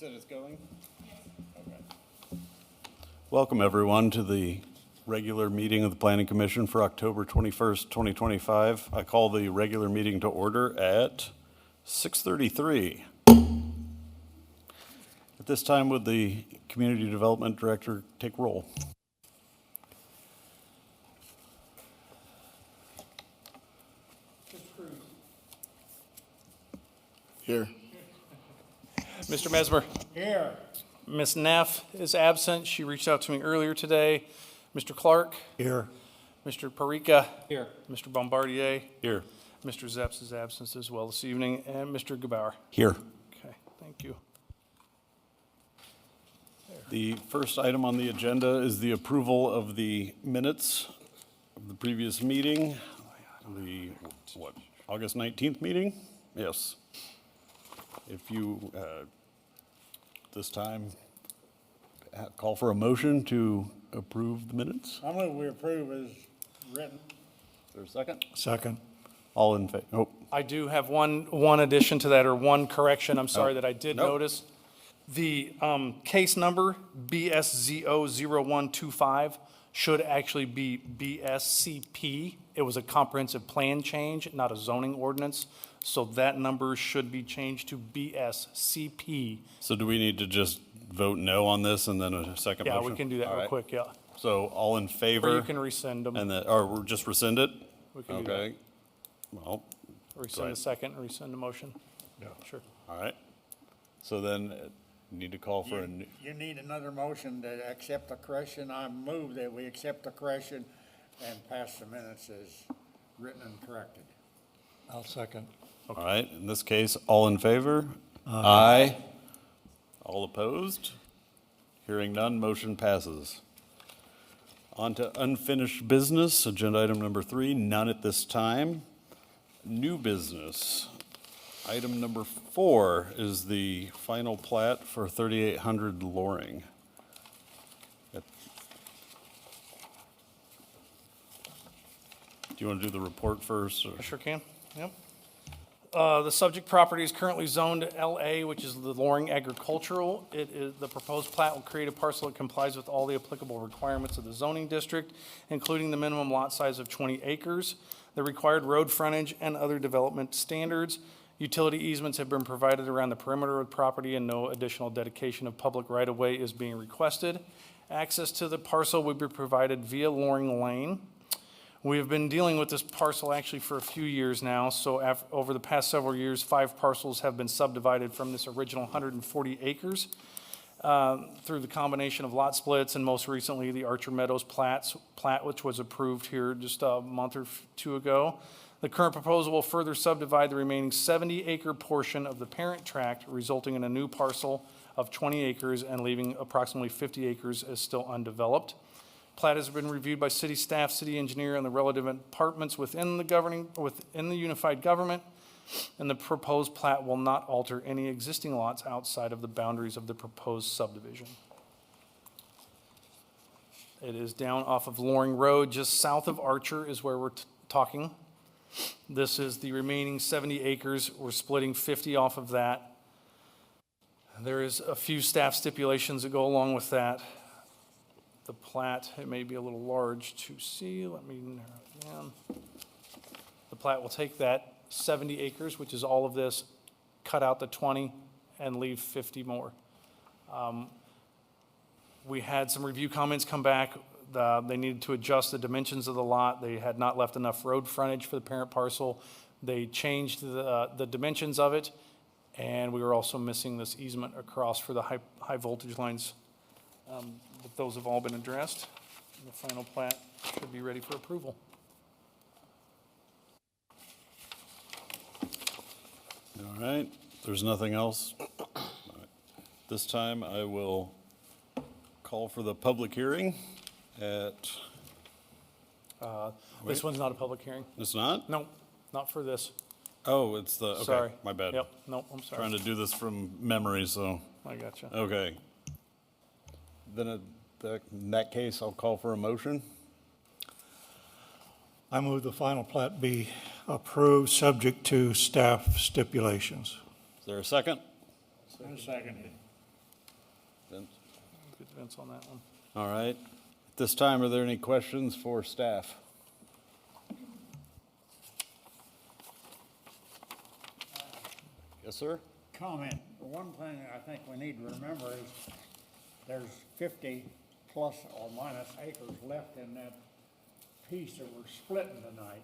said it's going? Okay. Welcome, everyone, to the regular meeting of the Planning Commission for October 21st, 2025. I call the regular meeting to order at 6:33. At this time, would the Community Development Director take roll? Here. Mr. Mesmer. Here. Ms. Neff is absent. She reached out to me earlier today. Mr. Clark. Here. Mr. Parika. Here. Mr. Bombardier. Here. Mr. Zeps is absent as well this evening, and Mr. Gebauer. Here. Okay, thank you. The first item on the agenda is the approval of the minutes of the previous meeting, the, August 19th meeting? Yes. If you, this time, call for a motion to approve the minutes. I move we approve as written. Is there a second? Second. All in favor? Oh, I do have one addition to that, or one correction, I'm sorry, that I did Nope. notice. The case number, BSZO0125, should actually be BSCP. It was a comprehensive plan change, not a zoning ordinance. So that number should be changed to BSCP. so do we need to just vote no on this and then a second Yeah, motion? we can do that All real right. quick, yeah. So all in favor? Or you can rescind them. And then, or we'll just rescind it? We can do that. Okay. Well, Rescind the second, rescind the motion. Yeah. Sure. all right. So then need to call for a new. You need another motion to accept the correction. I move that we accept the correction and pass the minutes as written and corrected. I'll second. All right, in this case, all in favor? Aye. All opposed? Hearing none, motion passes. On to unfinished business, agenda item number 3, none at this time. New business. Item number 4 is the final plat for 3800 Loring. Do you want to do the report first? Or? I sure can, yep. The subject property is currently zoned LA, which is the Loring Agricultural. The proposed plat will create a parcel that complies with all the applicable requirements of the zoning district, including the minimum lot size of 20 acres, the required road frontage, and other development standards. Utility easements have been provided around the perimeter of the property, and no additional dedication of public right-of-way is being requested. Access to the parcel will be provided via Loring Lane. We have been dealing with this parcel actually for a few years now. So over the past several years, 5 parcels have been subdivided from this original 140 acres through the combination of lot splits, and most recently the Archer Meadows plat, which was approved here just a month or two ago. The current proposal will further subdivide the remaining 70-acre portion of the parent tract, resulting in a new parcel of 20 acres and leaving approximately 50 acres as still undeveloped. Plat has been reviewed by city staff, city engineer, and the relative departments within the unified government, and the proposed plat will not alter any existing lots outside of the boundaries of the proposed subdivision. It is down off of Loring Road, just south of Archer is where we're talking. This is the remaining 70 acres. We're splitting 50 off of that. There is a few staff stipulations that go along with that. The plat, it may be a little large to see. Let me narrow it down. The plat will take that 70 acres, which is all of this, cut out the 20 and leave 50 more. We had some review comments come back. They needed to adjust the dimensions of the lot. They had not left enough road frontage for the parent parcel. They changed the dimensions of it, and we were also missing this easement across for the high voltage lines. But those have all been addressed. The final plat should be ready for approval. All right, there's nothing else. All right. This time I will call for the public hearing at, This one's not a public hearing. it's not? No, not for this. Oh, it's the, okay, Sorry. my bad. Yep, no, I'm sorry. Trying to do this from memory, so, I gotcha. okay. Then in that case, I'll call for a motion. I move the final plat be approved, subject to staff stipulations. Is there a second? Second. Good Vince on that one. All right. At this time, are there any questions for staff? Yes, sir? Comment. One thing I think we need to remember is there's 50 plus or minus acres left in that piece that we're splitting tonight.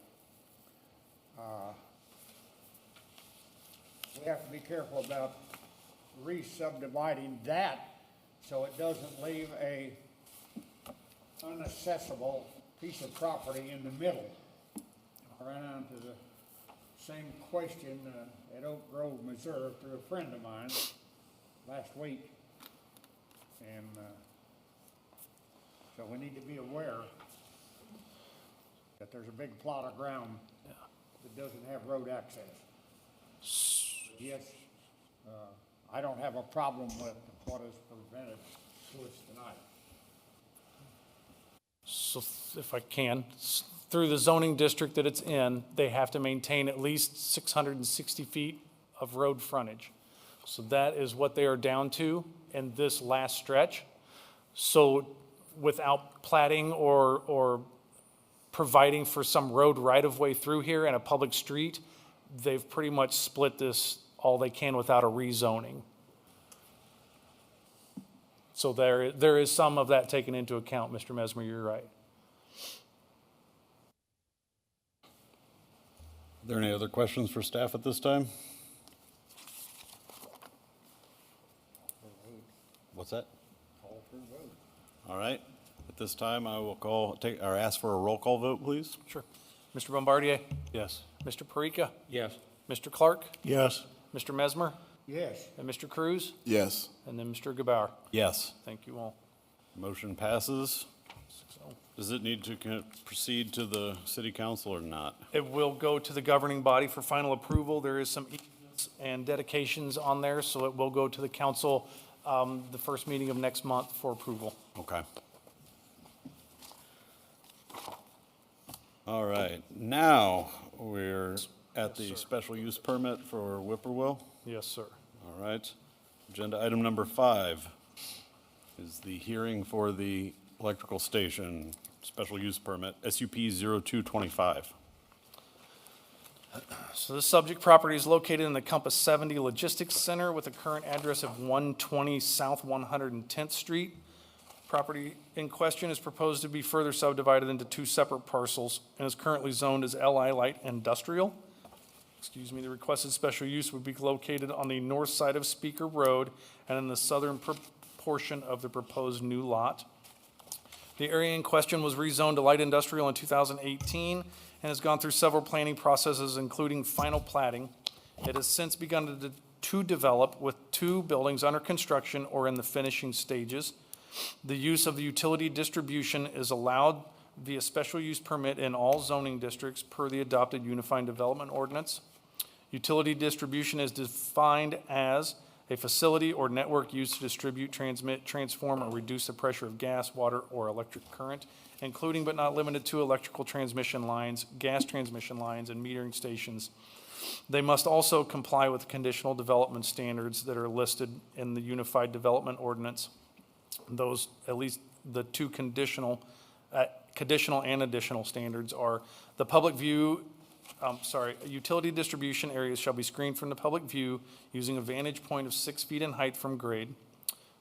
We have to be careful about re-subdividing that so it doesn't leave a unaccessible piece of property in the middle. I ran into the same question at Oak Grove, Missouri, through a friend of mine last week. And so we need to be aware that there's a big plot of ground that doesn't have road access. Yes, I don't have a problem with what is presented to us tonight. So if I can, through the zoning district that it's in, they have to maintain at least 660 feet of road frontage. So that is what they are down to in this last stretch. So without platting or providing for some road right-of-way through here and a public street, they've pretty much split this all they can without a rezoning. So there is some of that taken into account, Mr. Mesmer, you're right. Are there any other questions for staff at this time? What's that? Call for a vote. All right. At this time, I will ask for a roll call vote, please. Sure. Mr. Bombardier? Yes. Mr. Parika? Yes. Mr. Clark? Yes. Mr. Mesmer? Yes, And Mr. Cruz? Yes. And then Mr. Gebauer? Yes. Thank you all. Motion passes. So Does it need to proceed to the city council or not? it will go to the governing body for final approval. There is some easements and dedications on there, so it will go to the council the first meeting of next month for approval. Okay. All right. Now, we're at the special use permit for Whippoorwill. Yes, sir. All right. Agenda item number 5 is the hearing for the electrical station special use permit, SUP 0225. So this subject property is located in the Compass 70 Logistics Center with a current address of 120 South 110th Street. Property in question is proposed to be further subdivided into 2 separate parcels and is currently zoned as LI Light Industrial. The requested special use would be located on the north side of Speaker Road and in the southern portion of the proposed new lot. The area in question was rezoned to light industrial in 2018 and has gone through several planning processes, including final platting. It has since begun to develop with 2 buildings under construction or in the finishing stages. The use of the utility distribution is allowed via special use permit in all zoning districts per the adopted Unified Development Ordinance. Utility distribution is defined as a facility or network used to distribute, transmit, transform, or reduce the pressure of gas, water, or electric current, including but not limited to electrical transmission lines, gas transmission lines, and metering stations. They must also comply with conditional development standards that are listed in the Unified Development Ordinance. Those, at least the 2 conditional and additional standards are the public view, utility distribution areas shall be screened from the public view using a vantage point of 6 feet in height from grade.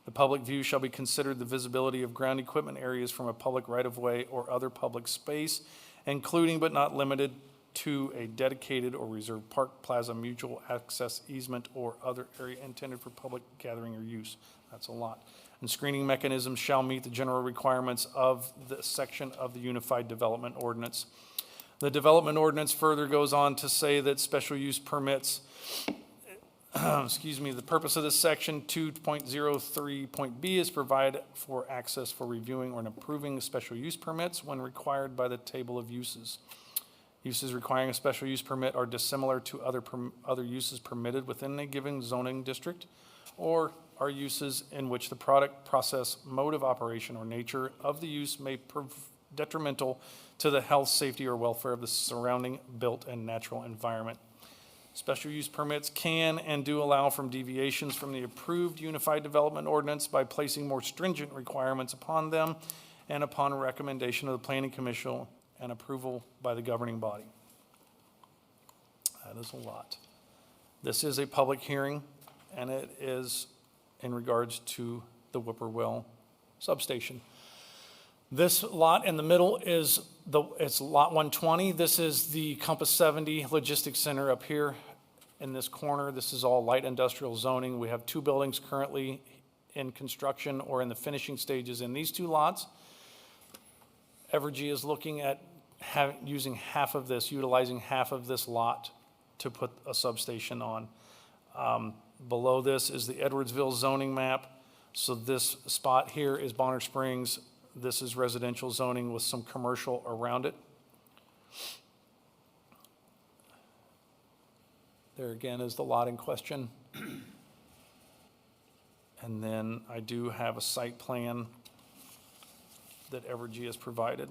The public view shall be considered the visibility of ground equipment areas from a public right-of-way or other public space, including but not limited to a dedicated or reserved park, plaza, mutual access easement, or other area intended for public gathering or use. That's a lot. And screening mechanisms shall meet the general requirements of this section of the Unified Development Ordinance. The Development Ordinance further goes on to say that special use permits, the purpose of this section 2.03.b is provide for access for reviewing or approving special use permits when required by the table of uses. Uses requiring a special use permit are dissimilar to other uses permitted within a given zoning district, or are uses in which the product, process, mode of operation, or nature of the use may prove detrimental to the health, safety, or welfare of the surrounding built and natural environment. Special use permits can and do allow from deviations from the approved Unified Development Ordinance by placing more stringent requirements upon them and upon recommendation of the Planning Commission and approval by the governing body. That is a lot. This is a public hearing, and it is in regards to the Whippoorwill substation. This lot in the middle is it's lot 120. This is the Compass 70 Logistics Center up here in this corner. This is all light industrial zoning. We have 2 buildings currently in construction or in the finishing stages in these 2 lots. Evergy is looking at utilizing half of this lot to put a substation on. Below this is the Edwardsville zoning map. So this spot here is Bonner Springs. This is residential zoning with some commercial around it. There again is the lot in question. And then I do have a site plan that Evergy has provided.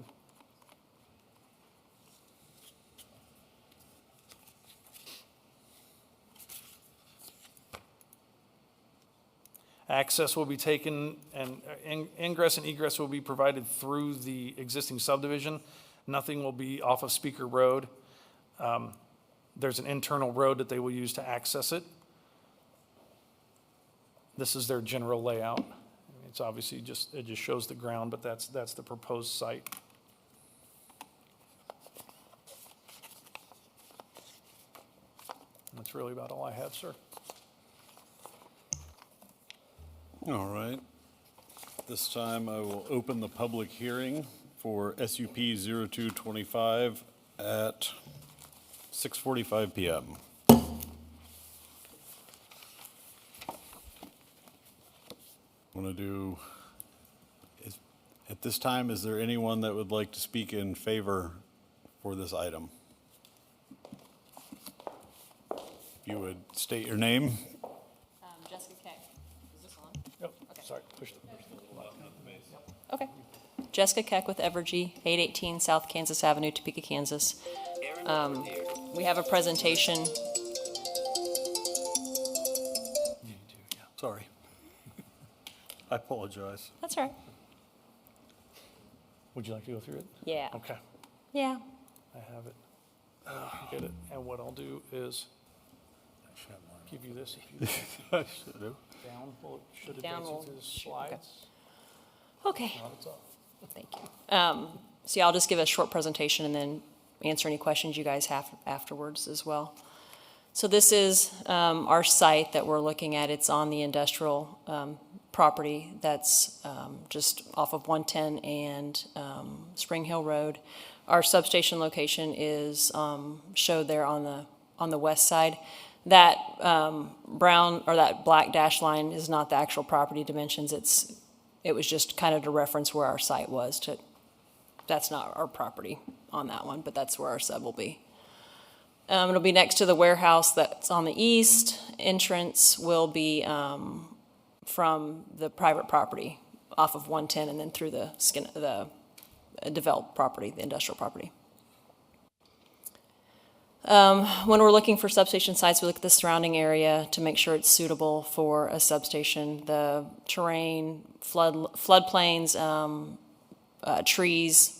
Access will be taken, and ingress and egress will be provided through the existing subdivision. Nothing will be off of Speaker Road. There's an internal road that they will use to access it. This is their general layout. It's obviously it just shows the ground, but that's the proposed site. And that's really about all I have, sir. All right. This time I will open the public hearing for SUP 0225 at 6:45 PM. At this time, is there anyone that would like to speak in favor for this item? If you would state your name. Jessica Keck. Is this on? Yep, Okay. sorry, push the button. Okay. Jessica Keck with Evergy, 818 South Kansas Avenue, Topeka, Kansas. We have a presentation. Sorry. I apologize. That's all right. Would you like to go through it? Yeah. Okay, Yeah. I have it. Get it, and what I'll do is give you this if you I should have. down, well, it should Down advance will into the shoot, slides. Okay. Not it's up. Thank you. So yeah, I'll just give a short presentation and then answer any questions you guys have afterwards as well. So this is our site that we're looking at. It's on the industrial property that's just off of 110 and Spring Hill Road. Our substation location is showed there on the west side. That brown or that black dash line is not the actual property dimensions. It was just kind of to reference where our site was. That's not our property on that one, but that's where our sub will be. It'll be next to the warehouse that's on the east. Entrance will be from the private property off of 110 and then through the developed property, the industrial property. When we're looking for substation sites, we look at the surrounding area to make sure it's suitable for a substation. The terrain, floodplains, trees,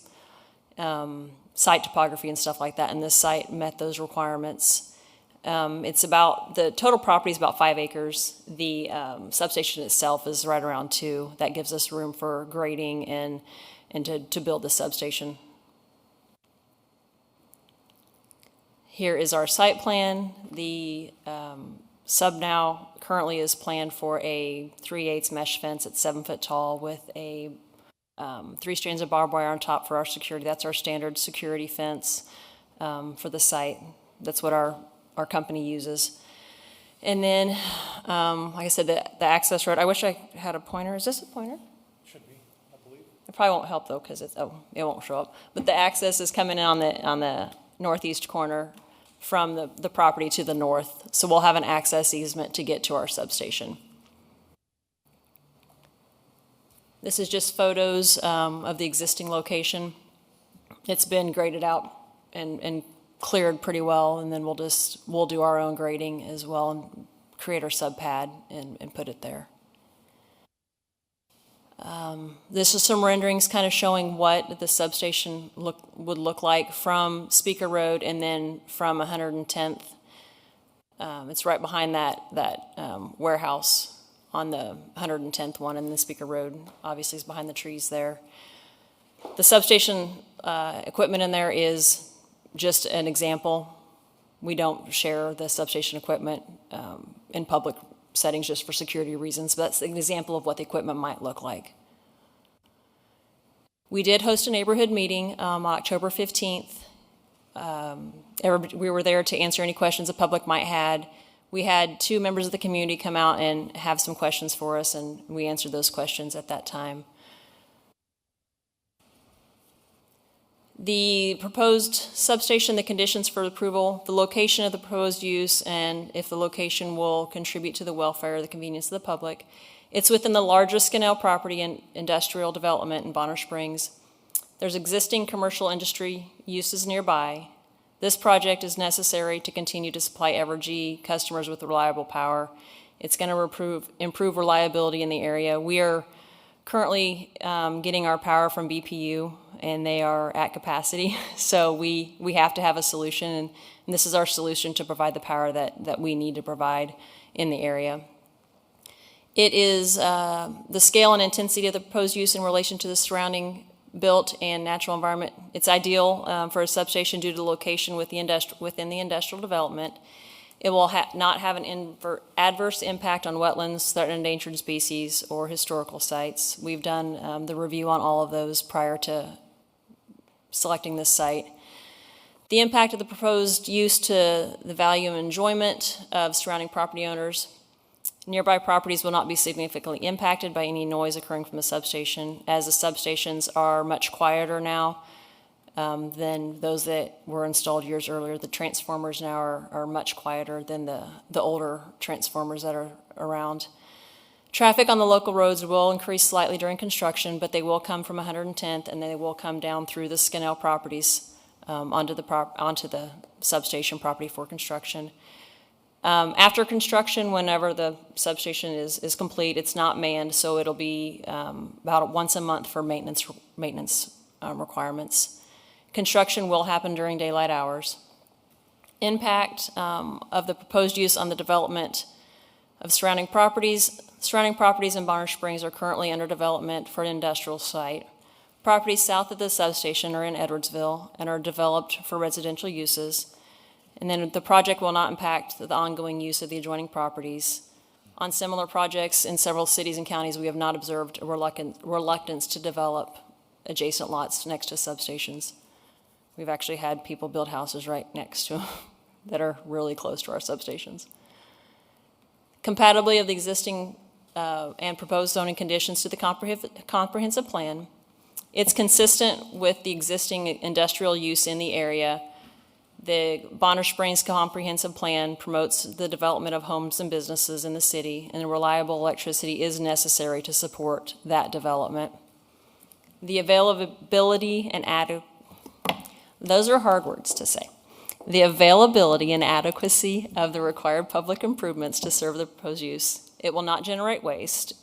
site topography and stuff like that, and this site met those requirements. The total property is about 5 acres. The substation itself is right around 2. That gives us room for grading and to build the substation. Here is our site plan. The sub now currently is planned for a 3/8 mesh fence at 7 foot tall with a 3 strands of barbed wire on top for our security. That's our standard security fence for the site. That's what our company uses. And then, like I said, the access road, I wish I had a pointer. Is this a pointer? Should be, I believe. It probably won't help though because it won't show up. But the access is coming in on the northeast corner from the property to the north. So we'll have an access easement to get to our substation. This is just photos of the existing location. It's been graded out and cleared pretty well, and then we'll do our own grading as well and create our sub pad and put it there. This is some renderings kind of showing what the substation would look like from Speaker Road and then from 110th. It's right behind that warehouse on the 110th one, and the Speaker Road obviously is behind the trees there. The substation equipment in there is just an example. We don't share the substation equipment in public settings just for security reasons, but that's an example of what the equipment might look like. We did host a neighborhood meeting on October 15th. We were there to answer any questions the public might had. We had 2 members of the community come out and have some questions for us, and we answered those questions at that time. The proposed substation, the conditions for approval, the location of the proposed use, and if the location will contribute to the welfare or the convenience of the public. It's within the largest Skinnell property and industrial development in Bonner Springs. There's existing commercial industry uses nearby. This project is necessary to continue to supply Evergy customers with reliable power. It's going to improve reliability in the area. We are currently getting our power from BPU, and they are at capacity. So we have to have a solution, and this is our solution to provide the power that we need to provide in the area. It is the scale and intensity of the proposed use in relation to the surrounding built and natural environment. It's ideal for a substation due to the location within the industrial development. It will not have an adverse impact on wetlands, threatened and endangered species, or historical sites. We've done the review on all of those prior to selecting this site. The impact of the proposed use to the value and enjoyment of surrounding property owners. Nearby properties will not be significantly impacted by any noise occurring from the substation, as the substations are much quieter now than those that were installed years earlier. The transformers now are much quieter than the older transformers that are around. Traffic on the local roads will increase slightly during construction, but they will come from 110th and they will come down through the Skinnell properties onto the substation property for construction. After construction, whenever the substation is complete, it's not manned, so it'll be about once a month for maintenance requirements. Construction will happen during daylight hours. Impact of the proposed use on the development of surrounding properties. Surrounding properties in Bonner Springs are currently under development for an industrial site. Properties south of the substation are in Edwardsville and are developed for residential uses. And then the project will not impact the ongoing use of the adjoining properties. On similar projects in several cities and counties, we have not observed a reluctance to develop adjacent lots next to substations. We've actually had people build houses right next to them that are really close to our substations. Compatibility of the existing and proposed zoning conditions to the comprehensive plan. It's consistent with the existing industrial use in the area. The Bonner Springs Comprehensive Plan promotes the development of homes and businesses in the city, and reliable electricity is necessary to support that development. The availability and those are hard words to say. The availability and adequacy of the required public improvements to serve the proposed use. It will not generate waste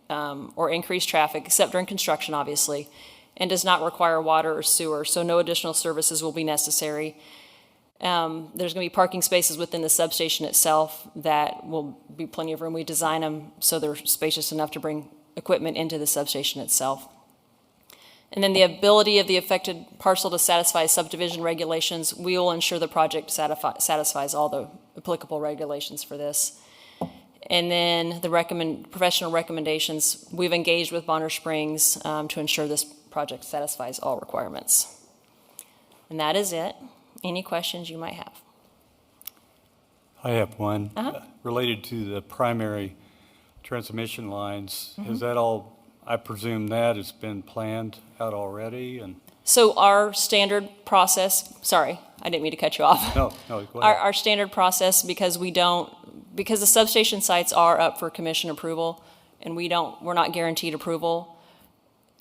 or increase traffic, except during construction, obviously, and does not require water or sewer, so no additional services will be necessary. There's going to be parking spaces within the substation itself that will be plenty of room. We design them so they're spacious enough to bring equipment into the substation itself. And then the ability of the affected parcel to satisfy subdivision regulations. We will ensure the project satisfies all the applicable regulations for this. And then the professional recommendations. We've engaged with Bonner Springs to ensure this project satisfies all requirements. And that is it. Any questions you might have? I have one related to the primary transmission lines. Is that all, I presume that has been planned out already? And So our standard process, sorry, I didn't mean to cut you off. No, go ahead. Our standard process, because the substation sites are up for commission approval, and we're not guaranteed approval.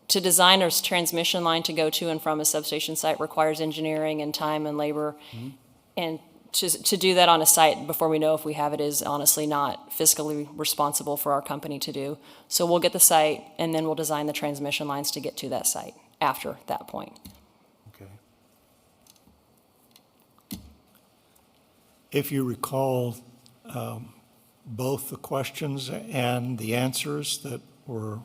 to design a transmission line to go to and from a substation site requires engineering and time and labor. And to do that on a site before we know if we have it is honestly not fiscally responsible for our company to do. So we'll get the site, and then we'll design the transmission lines to get to that site after that point. Okay. If you recall, both the questions and the answers that were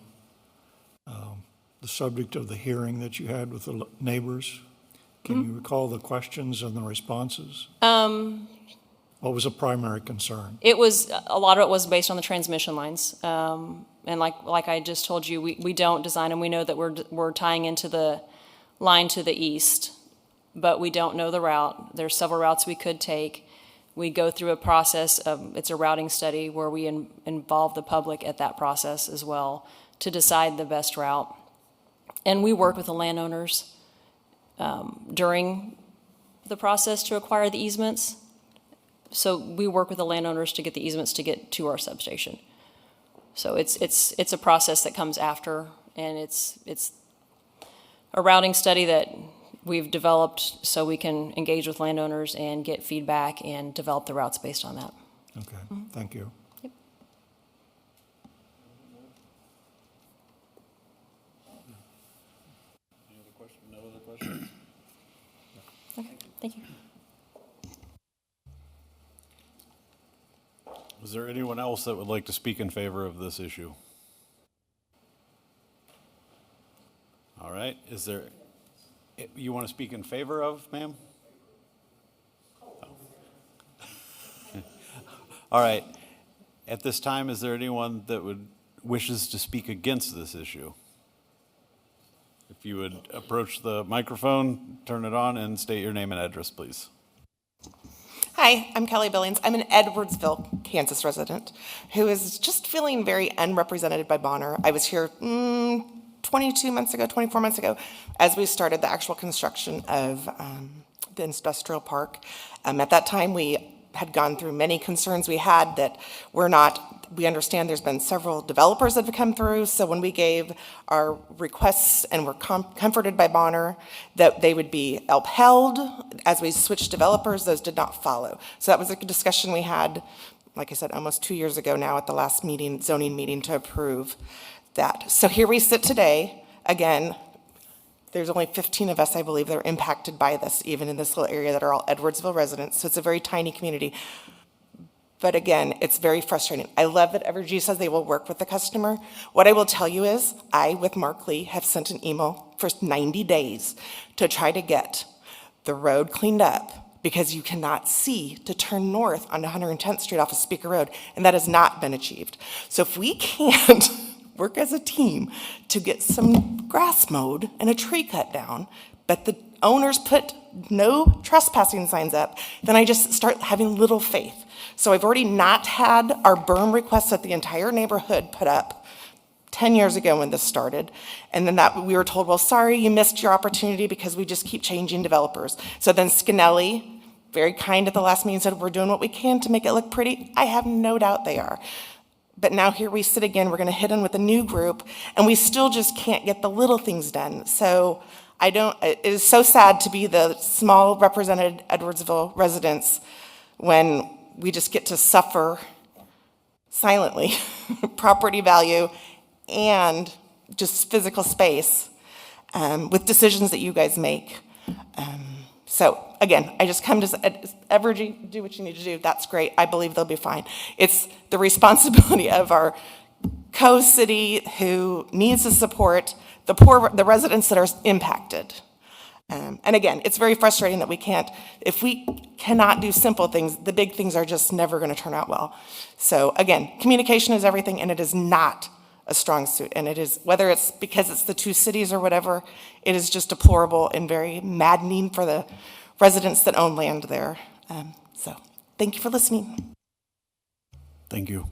the subject of the hearing that you had with the neighbors, can you recall the questions and the responses? What was a primary concern? It was, a lot of it was based on the transmission lines. And like I just told you, we don't design them. We know that we're tying into the line to the east, but we don't know the route. There's several routes we could take. We go through a process of, it's a routing study where we involve the public at that process as well to decide the best route. And we work with the landowners during the process to acquire the easements. So we work with the landowners to get the easements to get to our substation. So it's a process that comes after, and it's a routing study that we've developed so we can engage with landowners and get feedback and develop the routes based on that. Okay, thank you. Any other questions? No other questions? Okay, thank you. Is there anyone else that would like to speak in favor of this issue? All right, is there, you want to speak in favor of, ma'am? Oh. All right, at this time, is there anyone that wishes to speak against this issue? If you would approach the microphone, turn it on, and state your name and address, please. Hi, I'm Kelly Billings. I'm an Edwardsville, Kansas resident who is just feeling very unrepresented by Bonner. I was here 22 months ago, 24 months ago, as we started the actual construction of the industrial park. At that time, we had gone through many concerns we had that we understand there's been several developers that have come through, so when we gave our requests and were comforted by Bonner that they would be upheld, as we switched developers, those did not follow. So that was a discussion we had, like I said, almost 2 years ago now at the last meeting, zoning meeting, to approve that. So here we sit today, again, there's only 15 of us, I believe, that are impacted by this, even in this little area that are all Edwardsville residents, so it's a very tiny community. But again, it's very frustrating. I love that Evergy says they will work with the customer. What I will tell you is, I, with Mark Lee, have sent an email for 90 days to try to get the road cleaned up because you cannot see to turn north on 110th Street off of Speaker Road, and that has not been achieved. So if we can't work as a team to get some grass mowed and a tree cut down, but the owners put no trespassing signs up, then I just start having little faith. So I've already not had our berm requests that the entire neighborhood put up 10 years ago when this started. And then that we were told, well, sorry, you missed your opportunity because we just keep changing developers. So then Skinelli, very kind at the last meeting, said, we're doing what we can to make it look pretty. I have no doubt they are. But now here we sit again, we're gonna hit in with a new group, and we still just can't get the little things done. So it is so sad to be the small represented Edwardsville residents when we just get to suffer silently property value and just physical space with decisions that you guys make. So again, I just come to Evergy, do what you need to do. That's great. I believe they'll be fine. It's the responsibility of our co-city who needs to support the residents that are impacted. And again, it's very frustrating that if we cannot do simple things, the big things are just never going to turn out well. So again, communication is everything, and it is not a strong suit. And it is, whether it's because it's the two cities or whatever, it is just deplorable and very maddening for the residents that own land there. So thank you for listening. Thank you.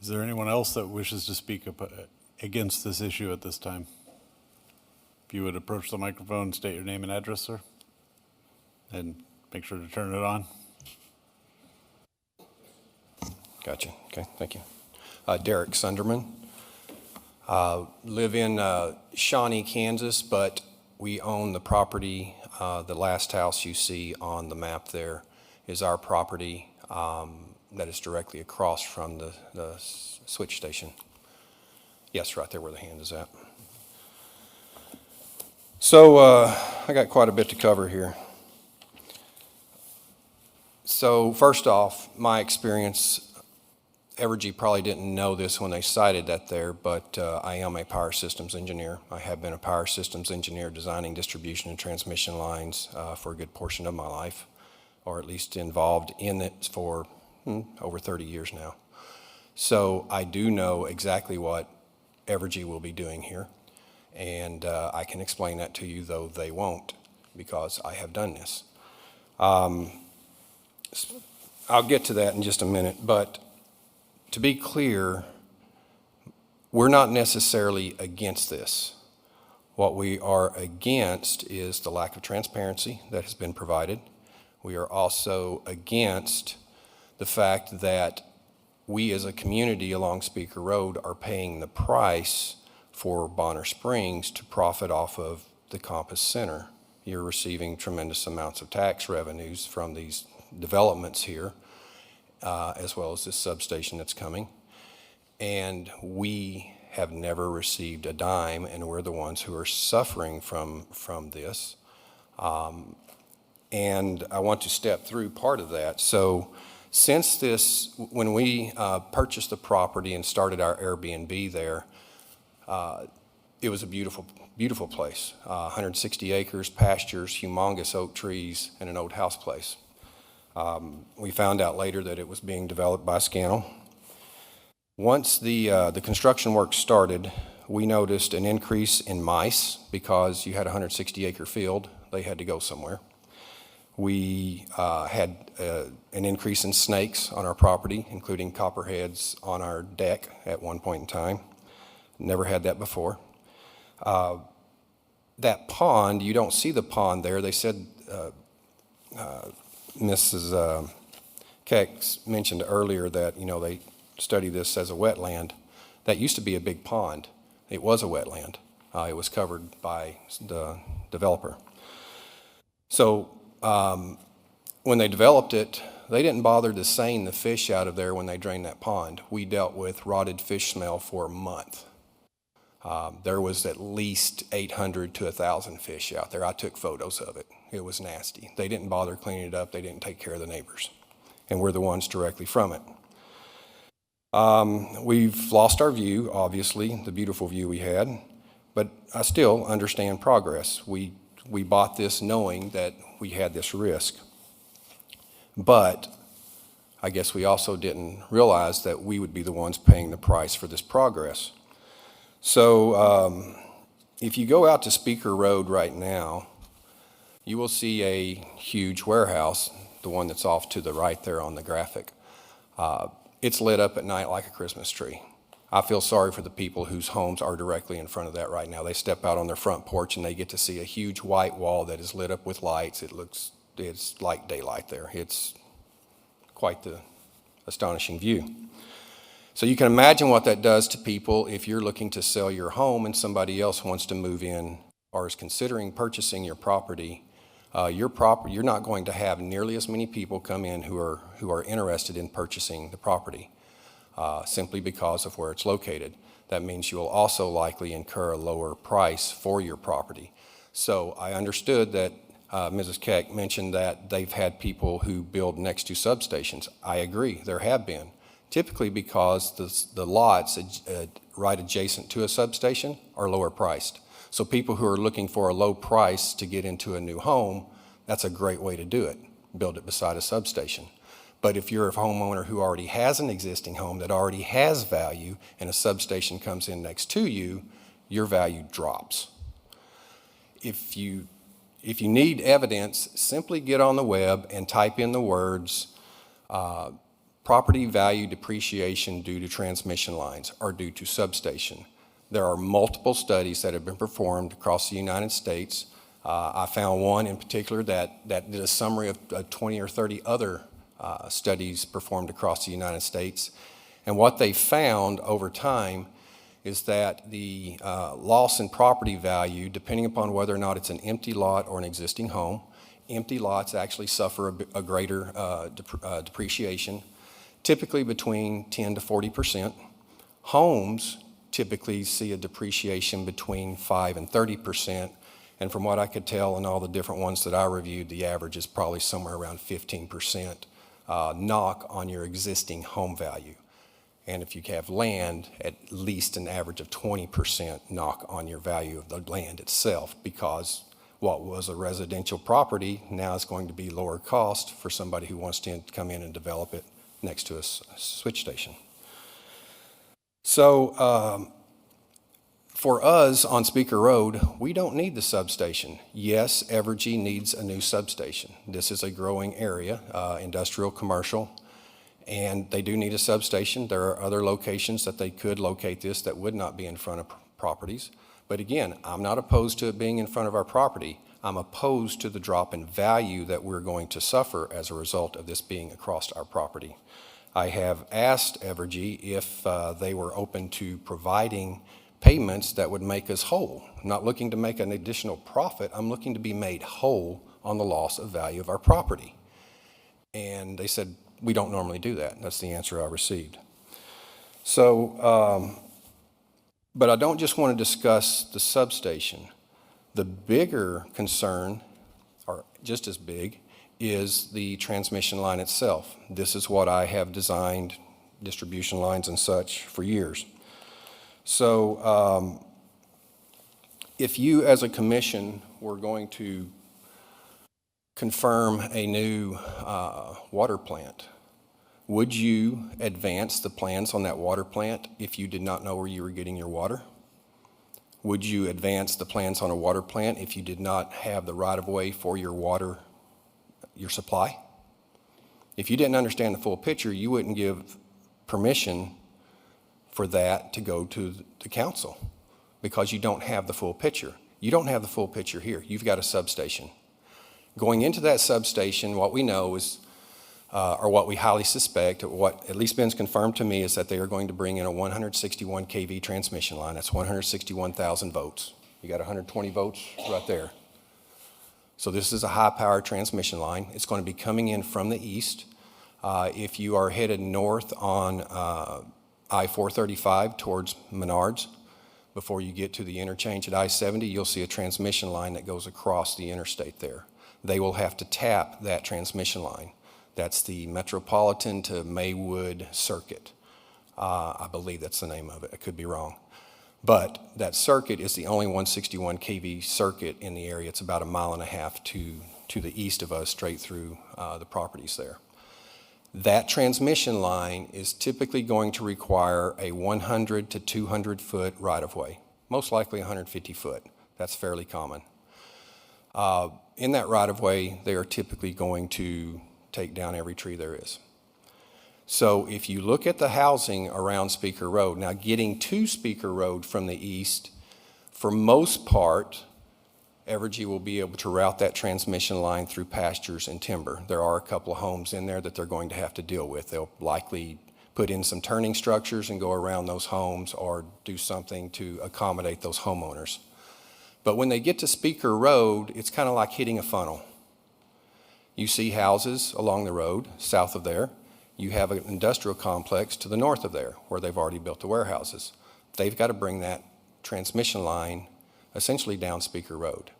Is there anyone else that wishes to speak against this issue at this time? If you would approach the microphone, state your name and address, sir, and make sure to turn it on. Gotcha. Okay, thank you. Derek Sunderman. Live in Shawnee, Kansas, but we own the property. The last house you see on the map there is our property that is directly across from the switch station. Yes, right there where the hand is at. So I got quite a bit to cover here. So first off, my experience, Evergy probably didn't know this when they cited that there, but I am a power systems engineer. I have been a power systems engineer designing distribution and transmission lines for a good portion of my life, or at least involved in it for over 30 years now. So I do know exactly what Evergy will be doing here, and I can explain that to you, though they won't, because I have done this. I'll get to that in just a minute, but to be clear, we're not necessarily against this. What we are against is the lack of transparency that has been provided. We are also against the fact that we as a community along Speaker Road are paying the price for Bonner Springs to profit off of the Compass Center. You're receiving tremendous amounts of tax revenues from these developments here, as well as this substation that's coming. And we have never received a dime, and we're the ones who are suffering from this. And I want to step through part of that. So since this, when we purchased the property and started our Airbnb there, it was a beautiful, beautiful place. 160 acres, pastures, humongous oak trees, and an old house place. We found out later that it was being developed by Scannell. Once the construction work started, we noticed an increase in mice because you had a 160-acre field. They had to go somewhere. We had an increase in snakes on our property, including copperheads on our deck at one point in time. Never had that before. That pond, you don't see the pond there. They said, Mrs. Keck mentioned earlier that, they study this as a wetland. That used to be a big pond. It was a wetland. It was covered by the developer. So when they developed it, they didn't bother to seine the fish out of there when they drained that pond. We dealt with rotted fish smell for a month. There was at least 800 to 1,000 fish out there. I took photos of it. It was nasty. They didn't bother cleaning it up. They didn't take care of the neighbors. And we're the ones directly from it. We've lost our view, obviously, the beautiful view we had, but I still understand progress. We bought this knowing that we had this risk. But I guess we also didn't realize that we would be the ones paying the price for this progress. So if you go out to Speaker Road right now, you will see a huge warehouse, the one that's off to the right there on the graphic. It's lit up at night like a Christmas tree. I feel sorry for the people whose homes are directly in front of that right now. They step out on their front porch and they get to see a huge white wall that is lit up with lights. It's like daylight there. It's quite the astonishing view. So you can imagine what that does to people if you're looking to sell your home and somebody else wants to move in or is considering purchasing your property. You're not going to have nearly as many people come in who are interested in purchasing the property simply because of where it's located. That means you will also likely incur a lower price for your property. So I understood that Mrs. Keck mentioned that they've had people who build next to substations. I agree, there have been. Typically because the lots right adjacent to a substation are lower priced. So people who are looking for a low price to get into a new home, that's a great way to do it, build it beside a substation. But if you're a homeowner who already has an existing home that already has value and a substation comes in next to you, your value drops. If you need evidence, simply get on the web and type in the words property value depreciation due to transmission lines or due to substation. There are multiple studies that have been performed across the United States. I found one in particular that did a summary of 20 or 30 other studies performed across the United States. And what they found over time is that the loss in property value, depending upon whether or not it's an empty lot or an existing home, empty lots actually suffer a greater depreciation, typically between 10 to 40%. Homes typically see a depreciation between 5 and 30%. And from what I could tell in all the different ones that I reviewed, the average is probably somewhere around 15% knock on your existing home value. And if you have land, at least an average of 20% knock on your value of the land itself, because what was a residential property now is going to be lower cost for somebody who wants to come in and develop it next to a switch station. So for us on Speaker Road, we don't need the substation. Yes, Evergy needs a new substation. This is a growing area, industrial, commercial, and they do need a substation. There are other locations that they could locate this that would not be in front of properties. But again, I'm not opposed to it being in front of our property. I'm opposed to the drop in value that we're going to suffer as a result of this being across our property. I have asked Evergy if they were open to providing payments that would make us whole. I'm not looking to make an additional profit. I'm looking to be made whole on the loss of value of our property. And they said, we don't normally do that. That's the answer I received. So, but I don't just want to discuss the substation. The bigger concern, or just as big, is the transmission line itself. This is what I have designed, distribution lines and such, for years. So if you as a commission were going to confirm a new water plant, would you advance the plans on that water plant if you did not know where you were getting your water? Would you advance the plans on a water plant if you did not have the right-of-way for your water, your supply? If you didn't understand the full picture, you wouldn't give permission for that to go to the council because you don't have the full picture. You don't have the full picture here. You've got a substation. Going into that substation, what we know is, or what we highly suspect, what at least been's confirmed to me, is that they are going to bring in a 161 kV transmission line. That's 161,000 volts. You got 120 volts right there. So this is a high-power transmission line. It's going to be coming in from the east. If you are headed north on I-435 towards Menards, before you get to the interchange at I-70, you'll see a transmission line that goes across the interstate there. They will have to tap that transmission line. That's the Metropolitan to Maywood Circuit. I believe that's the name of it. I could be wrong. But that circuit is the only 161 kV circuit in the area. It's about a mile and a half to the east of us, straight through the properties there. That transmission line is typically going to require a 100 to 200 foot right-of-way, most likely 150 foot. That's fairly common. In that right-of-way, they are typically going to take down every tree there is. So if you look at the housing around Speaker Road, now getting to Speaker Road from the east, for most part, Evergy will be able to route that transmission line through pastures and timber. There are a couple of homes in there that they're going to have to deal with. They'll likely put in some turning structures and go around those homes or do something to accommodate those homeowners. But when they get to Speaker Road, it's kind of like hitting a funnel. You see houses along the road south of there. You have an industrial complex to the north of there where they've already built the warehouses. They've got to bring that transmission line essentially down Speaker Road.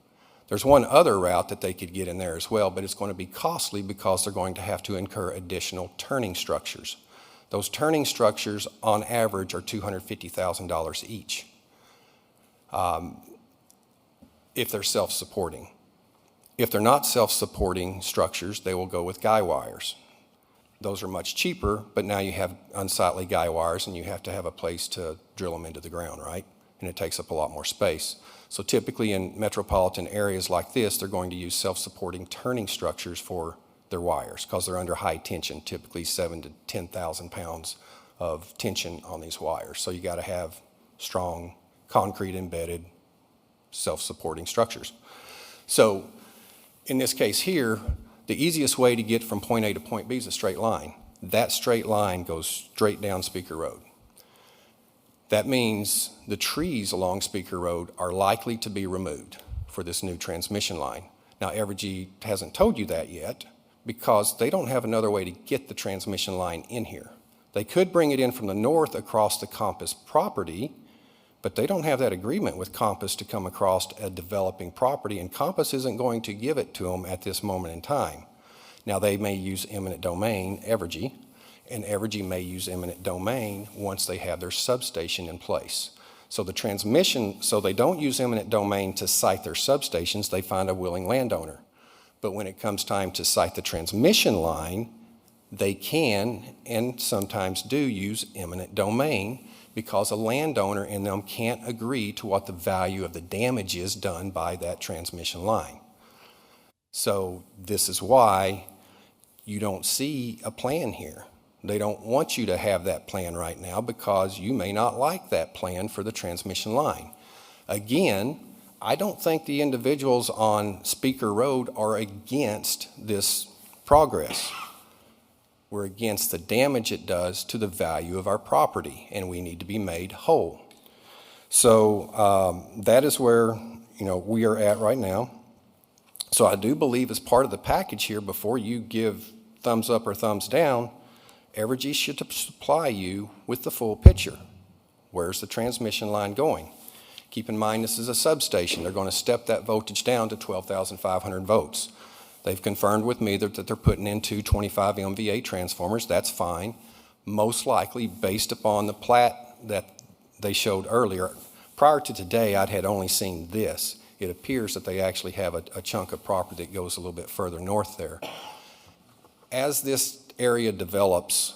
There's one other route that they could get in there as well, but it's going to be costly because they're going to have to incur additional turning structures. Those turning structures on average are $250,000 each if they're self-supporting. If they're not self-supporting structures, they will go with guy wires. Those are much cheaper, but now you have unsightly guy wires and you have to have a place to drill them into the ground, right? And it takes up a lot more space. So typically in metropolitan areas like this, they're going to use self-supporting turning structures for their wires because they're under high tension, typically 7,000 to 10,000 pounds of tension on these wires. So you got to have strong concrete embedded self-supporting structures. So in this case here, the easiest way to get from point A to point B is a straight line. That straight line goes straight down Speaker Road. That means the trees along Speaker Road are likely to be removed for this new transmission line. Now, Evergy hasn't told you that yet because they don't have another way to get the transmission line in here. They could bring it in from the north across the Compass property, but they don't have that agreement with Compass to come across a developing property, and Compass isn't going to give it to them at this moment in time. Now, they may use eminent domain, Evergy, and Evergy may use eminent domain once they have their substation in place. So they don't use eminent domain to site their substations, they find a willing landowner. But when it comes time to site the transmission line, they can and sometimes do use eminent domain because a landowner and them can't agree to what the value of the damage is done by that transmission line. So this is why you don't see a plan here. They don't want you to have that plan right now because you may not like that plan for the transmission line. Again, I don't think the individuals on Speaker Road are against this progress. We're against the damage it does to the value of our property, and we need to be made whole. So that is where we are at right now. So I do believe as part of the package here, before you give thumbs up or thumbs down, Evergy should supply you with the full picture. Where's the transmission line going? Keep in mind this is a substation. They're going to step that voltage down to 12,500 volts. They've confirmed with me that they're putting in two 25 MVA transformers. That's fine. Most likely based upon the plat that they showed earlier. Prior to today, I had only seen this. It appears that they actually have a chunk of property that goes a little bit further north there. As this area develops,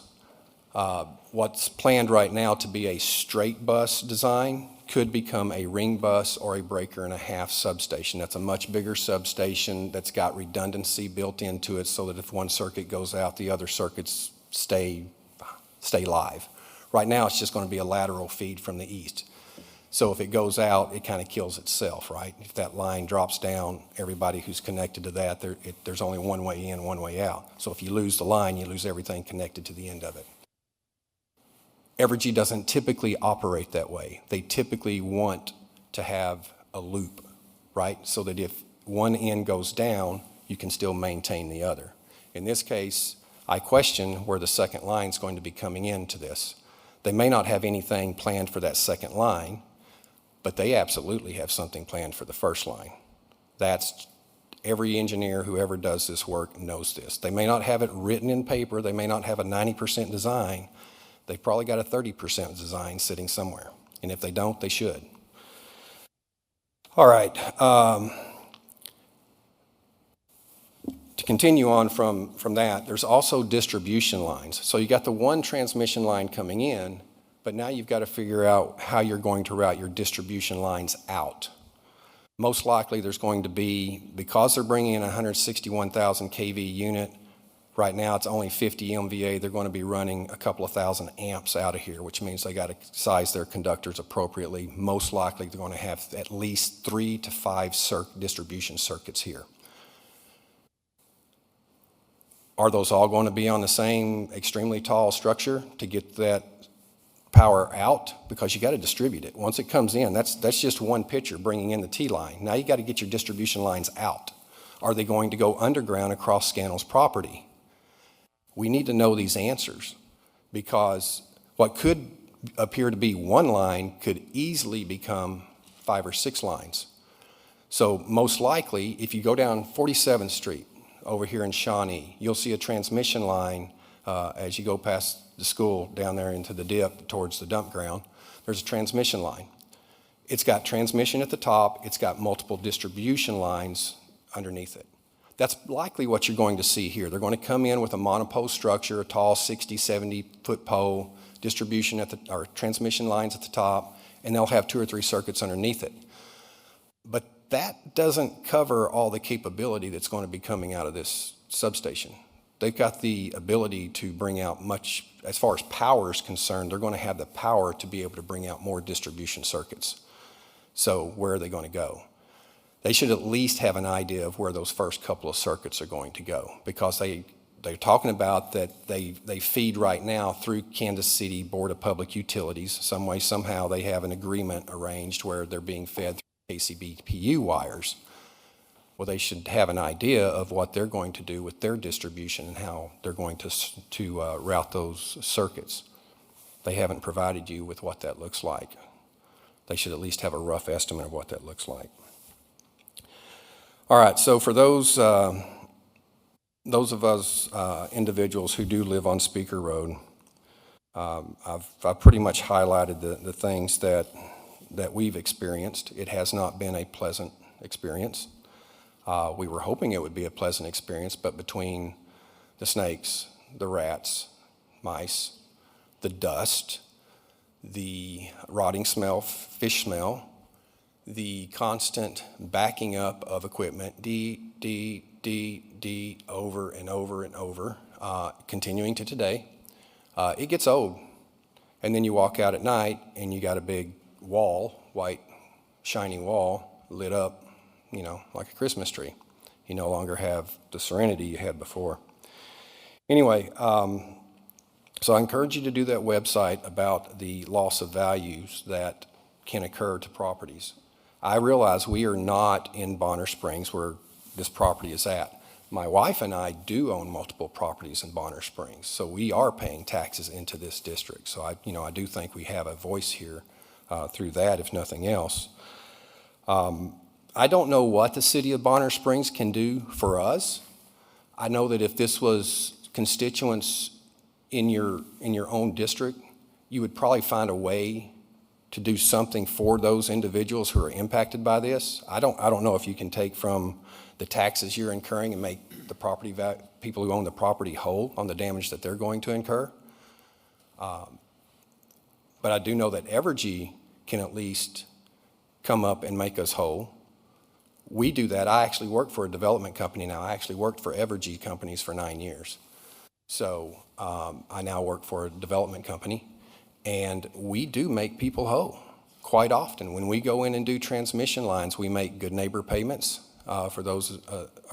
what's planned right now to be a straight bus design could become a ring bus or a breaker and a half substation. That's a much bigger substation that's got redundancy built into it so that if one circuit goes out, the other circuits stay live. Right now, it's just going to be a lateral feed from the east. So if it goes out, it kind of kills itself, right? If that line drops down, everybody who's connected to that, there's only one way in, one way out. So if you lose the line, you lose everything connected to the end of it. Evergy doesn't typically operate that way. They typically want to have a loop, right? So that if one end goes down, you can still maintain the other. In this case, I question where the second line is going to be coming into this. They may not have anything planned for that second line, but they absolutely have something planned for the first line. That's every engineer who ever does this work knows this. They may not have it written in paper. They may not have a 90% design. They've probably got a 30% design sitting somewhere. And if they don't, they should. All right. To continue on from that, there's also distribution lines. So you got the one transmission line coming in, but now you've got to figure out how you're going to route your distribution lines out. Most likely there's going to be, because they're bringing in a 161,000 kV unit, right now it's only 50 MVA, they're going to be running a couple of thousand amps out of here, which means they got to size their conductors appropriately. Most likely they're going to have at least 3 to 5 distribution circuits here. Are those all going to be on the same extremely tall structure to get that power out? Because you got to distribute it. Once it comes in, that's just one picture bringing in the T-line. Now you got to get your distribution lines out. Are they going to go underground across Scannell's property? We need to know these answers because what could appear to be one line could easily become 5 or 6 lines. So most likely, if you go down 47th Street over here in Shawnee, you'll see a transmission line as you go past the school down there into the dip towards the dump ground. There's a transmission line. It's got transmission at the top. It's got multiple distribution lines underneath it. That's likely what you're going to see here. They're going to come in with a monopole structure, a tall 60, 70-foot pole, distribution or transmission lines at the top, and they'll have 2 or 3 circuits underneath it. But that doesn't cover all the capability that's going to be coming out of this substation. They've got the ability to bring out much, as far as power is concerned, they're going to have the power to be able to bring out more distribution circuits. So where are they going to go? They should at least have an idea of where those first couple of circuits are going to go because they they're talking about that they feed right now through Kansas City Board of Public Utilities. Some way, somehow, they have an agreement arranged where they're being fed through KCBPU wires. Well, they should have an idea of what they're going to do with their distribution and how they're going to route those circuits. They haven't provided you with what that looks like. They should at least have a rough estimate of what that looks like. All right, so for those of us individuals who do live on Speaker Road, I've pretty much highlighted the things that we've experienced. It has not been a pleasant experience. We were hoping it would be a pleasant experience, but between the snakes, the rats, mice, the dust, the rotting smell, fish smell, the constant backing up of equipment, over and over and over, continuing to today, it gets old. And then you walk out at night and you got a big wall, white, shiny wall, lit up, you know, like a Christmas tree. You no longer have the serenity you had before. Anyway, so I encourage you to do that website about the loss of values that can occur to properties. I realize we are not in Bonner Springs where this property is at. My wife and I do own multiple properties in Bonner Springs, so we are paying taxes into this district. So I do think we have a voice here through that, if nothing else. I don't know what the city of Bonner Springs can do for us. I know that if this was constituents in your own district, you would probably find a way to do something for those individuals who are impacted by this. I don't know if you can take from the taxes you're incurring and make the property people who own the property whole on the damage that they're going to incur. But I do know that Evergy can at least come up and make us whole. We do that. I actually work for a development company now. I actually worked for Evergy companies for 9 years. So I now work for a development company, and we do make people whole quite often. When we go in and do transmission lines, we make good neighbor payments for those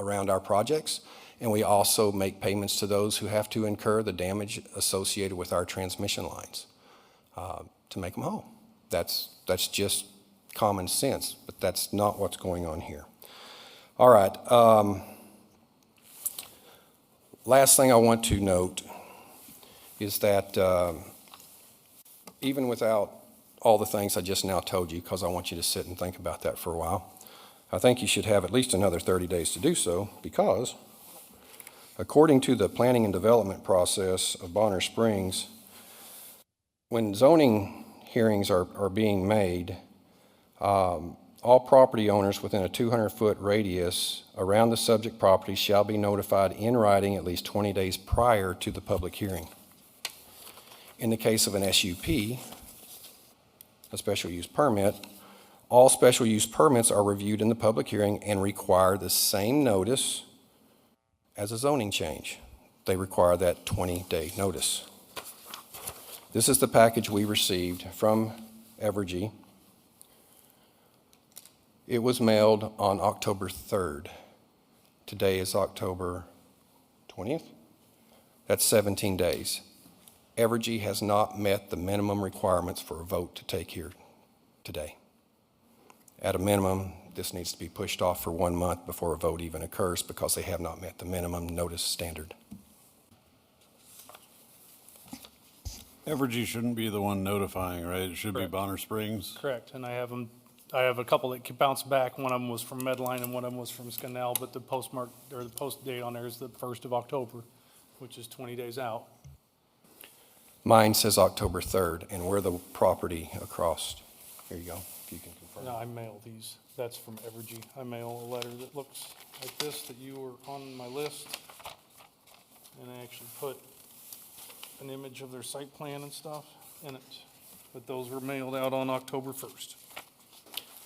around our projects, and we also make payments to those who have to incur the damage associated with our transmission lines to make them whole. That's just common sense, but that's not what's going on here. All right. Last thing I want to note is that even without all the things I just now told you, because I want you to sit and think about that for a while, I think you should have at least another 30 days to do so, because according to the planning and development process of Bonner Springs, when zoning hearings are being made, all property owners within a 200-foot radius around the subject property shall be notified in writing at least 20 days prior to the public hearing. In the case of an SUP, a special use permit, all special use permits are reviewed in the public hearing and require the same notice as a zoning change. They require that 20-day notice. This is the package we received from Evergy. It was mailed on October 3rd. Today is October 20th. That's 17 days. Evergy has not met the minimum requirements for a vote to take here today. At a minimum, this needs to be pushed off for 1 month before a vote even occurs, because they have not met the minimum notice standard. Evergy shouldn't be the one notifying, right? It should be Correct. Bonner Springs. Correct, and I have a couple that bounce back. One of them was from Medline and one of them was from Scannell, but the postmark, or the post date on there is the 1st of October, which is 20 days out. Mine says October 3rd, and we're the property across. Here you go, if you can confirm. No, I mail these. That's from Evergy. I mail a letter that looks like this, that you were on my list. And I actually put an image of their site plan and stuff in it. But those were mailed out on October 1st.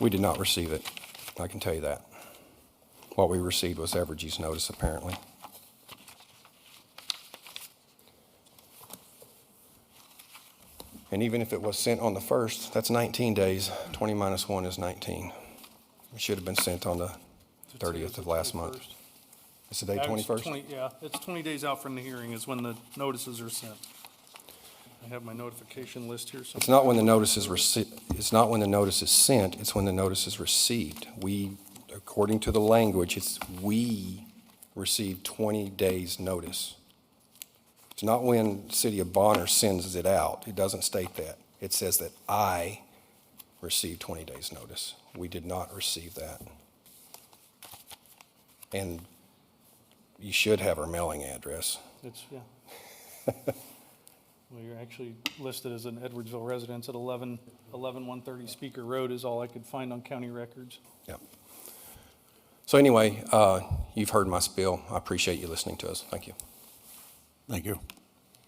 We did not receive it, I can tell you that. What we received was Evergy's notice, apparently. And even if it was sent on the 1st, that's 19 days. 20 minus 1 is 19. It should have been sent on the 30th of last month. It's the day Actually, 21st? Yeah, it's 20 days out from the hearing is when the notices are sent. I have my notification list here. It's not when the notice is it's not when the notice is sent, it's when the notice is received. According to the language, we receive 20 days' notice. It's not when City of Bonner sends it out. It doesn't state that. It says that I received 20 days' notice. We did not receive that. And you should have our mailing address. It's, yeah. Well, you're actually listed as an Edwardsville residence at 11130 Speaker Road is all I could find on county records. Yep. So anyway, you've heard my spiel. I appreciate you listening to us. Thank you. Thank you.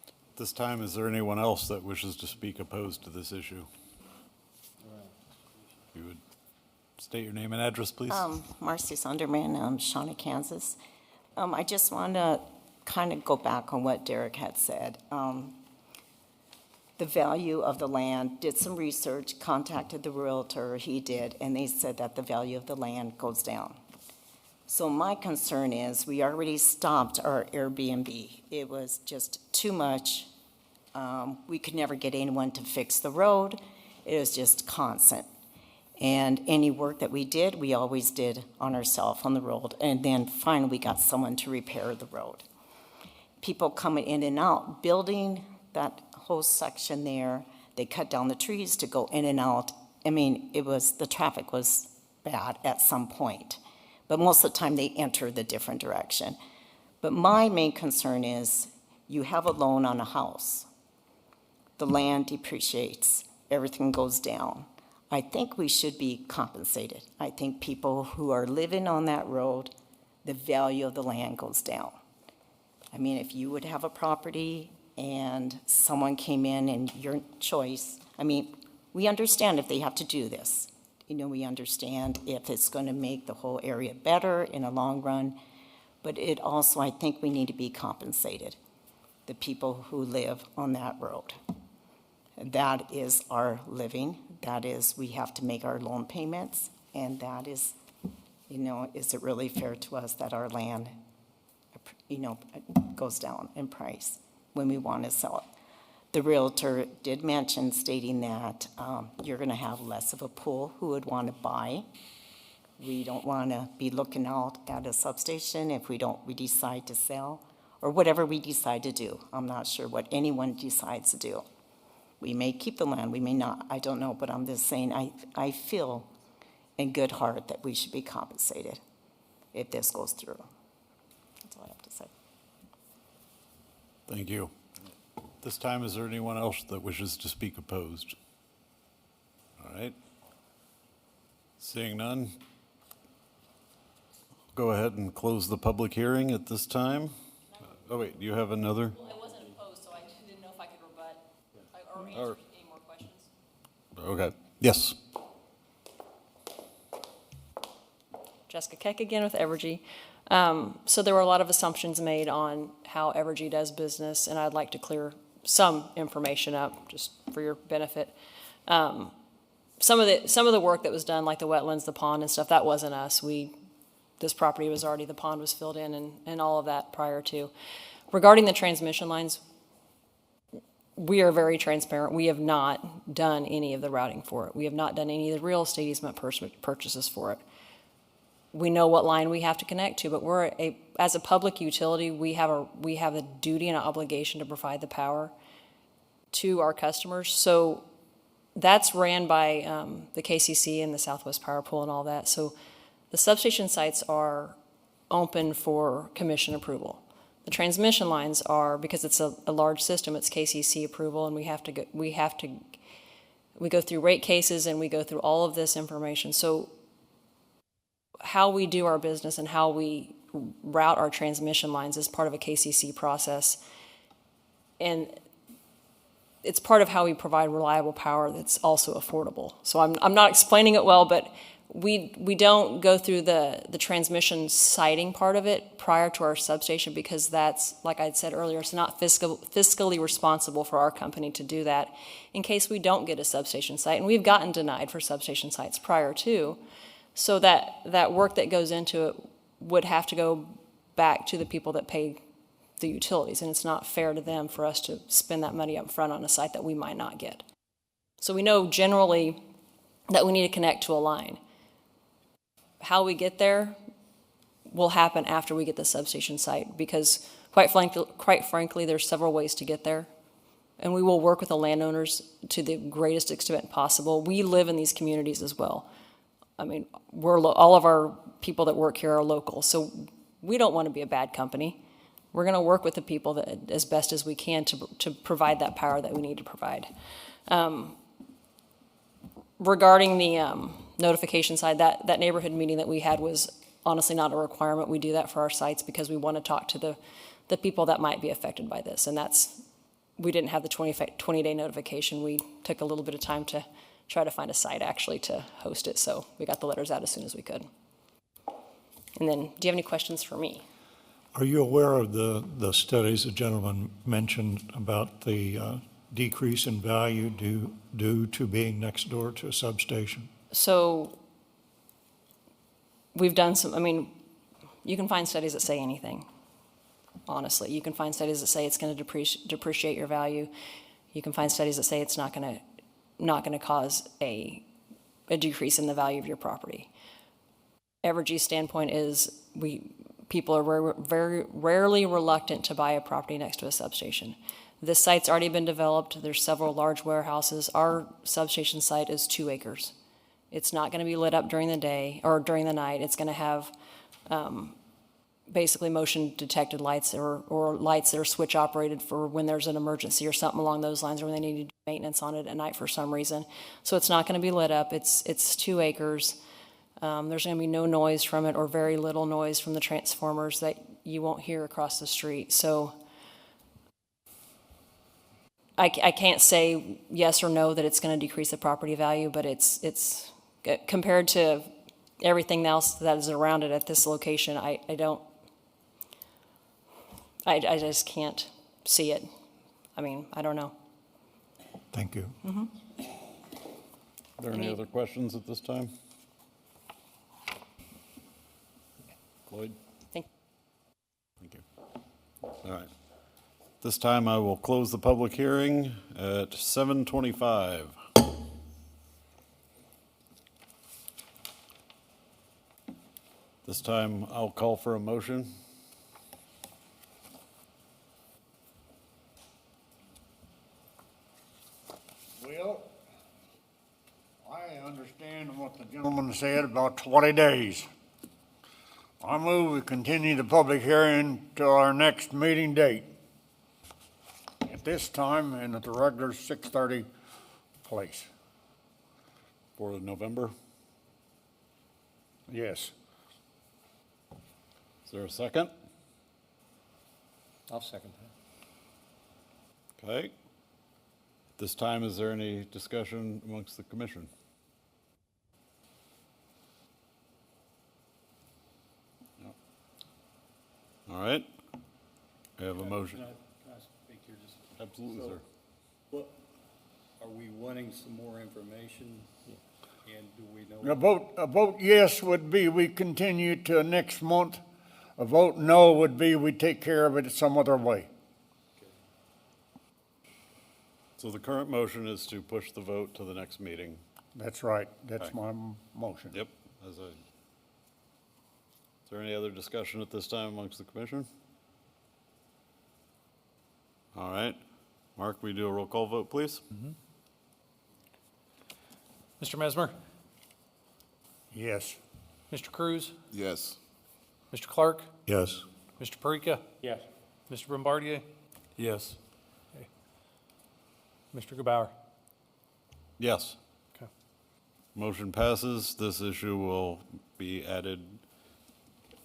At this time, is there anyone else that wishes to speak opposed to this issue? You would state your name and address, please? Marcy Sunderman, Shawnee, Kansas. I just want to kind of go back on what Derek had said. The value of the land, did some research, contacted the realtor, he did, and they said that the value of the land goes down. So my concern is we already stopped our Airbnb. It was just too much. We could never get anyone to fix the road. It was just constant. And any work that we did, we always did on ourselves on the road. And then finally, we got someone to repair the road. People coming in and out, building that whole section there, they cut down the trees to go in and out. I mean, the traffic was bad at some point. But most of the time, they enter the different direction. But my main concern is you have a loan on a house. The land depreciates. Everything goes down. I think we should be compensated. I think people who are living on that road, the value of the land goes down. I mean, if you would have a property and someone came in and your choice, I mean, we understand if they have to do this. You know, we understand if it's going to make the whole area better in a long run. But it also, I think we need to be compensated, the people who live on that road. That is our living. That is, we have to make our loan payments. And that is, you know, is it really fair to us that our land, you know, goes down in price when we want to sell it? The realtor did mention stating that you're going to have less of a pool who would want to buy. We don't want to be looking out at a substation if we decide to sell or whatever we decide to do. I'm not sure what anyone decides to do. We may keep the land, we may not, I don't know, but I'm just saying I feel in good heart that we should be compensated if this goes through. That's all I have to say. Thank you. This time, is there anyone else that wishes to speak opposed? All right. Seeing none, go ahead and close the public hearing at this time. Oh, wait, you have another? Well, it wasn't opposed, so I didn't know if I could rebut or Or- answer any more questions. Okay, yes. Jessica Keck again with Evergy. So there were a lot of assumptions made on how Evergy does business, and I'd like to clear some information up just for your benefit. Some of the work that was done, like the wetlands, the pond and stuff, that wasn't us. This property was already, the pond was filled in and all of that prior to. Regarding the transmission lines, we are very transparent. We have not done any of the routing for it. We have not done any of the real estate easement purchases for it. We know what line we have to connect to, but as a public utility, we have a duty and an obligation to provide the power to our customers. So that's ran by the KCC and the Southwest Power Pool and all that. So the substation sites are open for commission approval. The transmission lines are, because it's a large system, it's KCC approval, and we go through rate cases and we go through all of this information. So how we do our business and how we route our transmission lines is part of a KCC process. And it's part of how we provide reliable power that's also affordable. So I'm not explaining it well, but we don't go through the transmission siting part of it prior to our substation because that's, like I said earlier, it's not fiscally responsible for our company to do that in case we don't get a substation site. And we've gotten denied for substation sites prior to. So that work that goes into it would have to go back to the people that pay the utilities, and it's not fair to them for us to spend that money up front on a site that we might not get. So we know generally that we need to connect to a line. How we get there will happen after we get the substation site, because quite frankly, there's several ways to get there. And we will work with the landowners to the greatest extent possible. We live in these communities as well. I mean, all of our people that work here are local, so we don't want to be a bad company. We're going to work with the people that, as best as we can to provide that power that we need to provide. Regarding the notification side, that neighborhood meeting that we had was honestly not a requirement. We do that for our sites because we want to talk to the people that might be affected by this, and we didn't have the 20-day notification. We took a little bit of time to try to find a site actually to host it, so we got the letters out as soon as we could. And then, do you have any questions for me? Are you aware of the studies the gentleman mentioned about the decrease in value due to being next door to a substation? So we've done you can find studies that say anything, honestly. You can find studies that say it's going to depreciate your value. You can find studies that say it's not going to cause a decrease in the value of your property. Evergy's standpoint is people are very rarely reluctant to buy a property next to a substation. This site's already been developed. There's several large warehouses. Our substation site is 2 acres. It's not going to be lit up during the day or during the night. It's going to have basically motion detected lights or lights that are switch operated for when there's an emergency or something along those lines, or when they need to do maintenance on it at night for some reason. So it's not going to be lit up. It's 2 acres. There's going to be no noise from it, or very little noise from the transformers that you won't hear across the street. So I can't say yes or no that it's going to decrease the property value, but it's compared to everything else that is around it at this location, I just can't see it. I mean, I don't know. Thank you. Are there any other questions at this time? Floyd? Thank you. All right. This time I will close the public hearing at 7:25. This time I'll call for a motion. Well, I understand what the gentleman said about 20 days. I move we continue the public hearing to our next meeting date. At this time and at the regular 6:30 place. For November. Yes. Is there a second? I'll second that. Okay. This time, is there any discussion amongst the commission? No. All right. We have a motion. Can I speak here just? Absolutely, sir. What, are we wanting some more information? And do we know? A vote yes would be we continue to next month. A vote no would be we take care of it some other way. So the current motion is to push the vote to the next meeting. That's right. That's my motion. Yep. Is there any other discussion at this time amongst the commission? All right. Mark, we do a roll call vote, please? Mr. Mesmer? Yes. Mr. Cruz? Yes. Mr. Clark? Yes. Mr. Parika? Yes. Mr. Bombardier? Yes. Mr. Gebauer? Yes. Okay. Motion passes. This issue will be added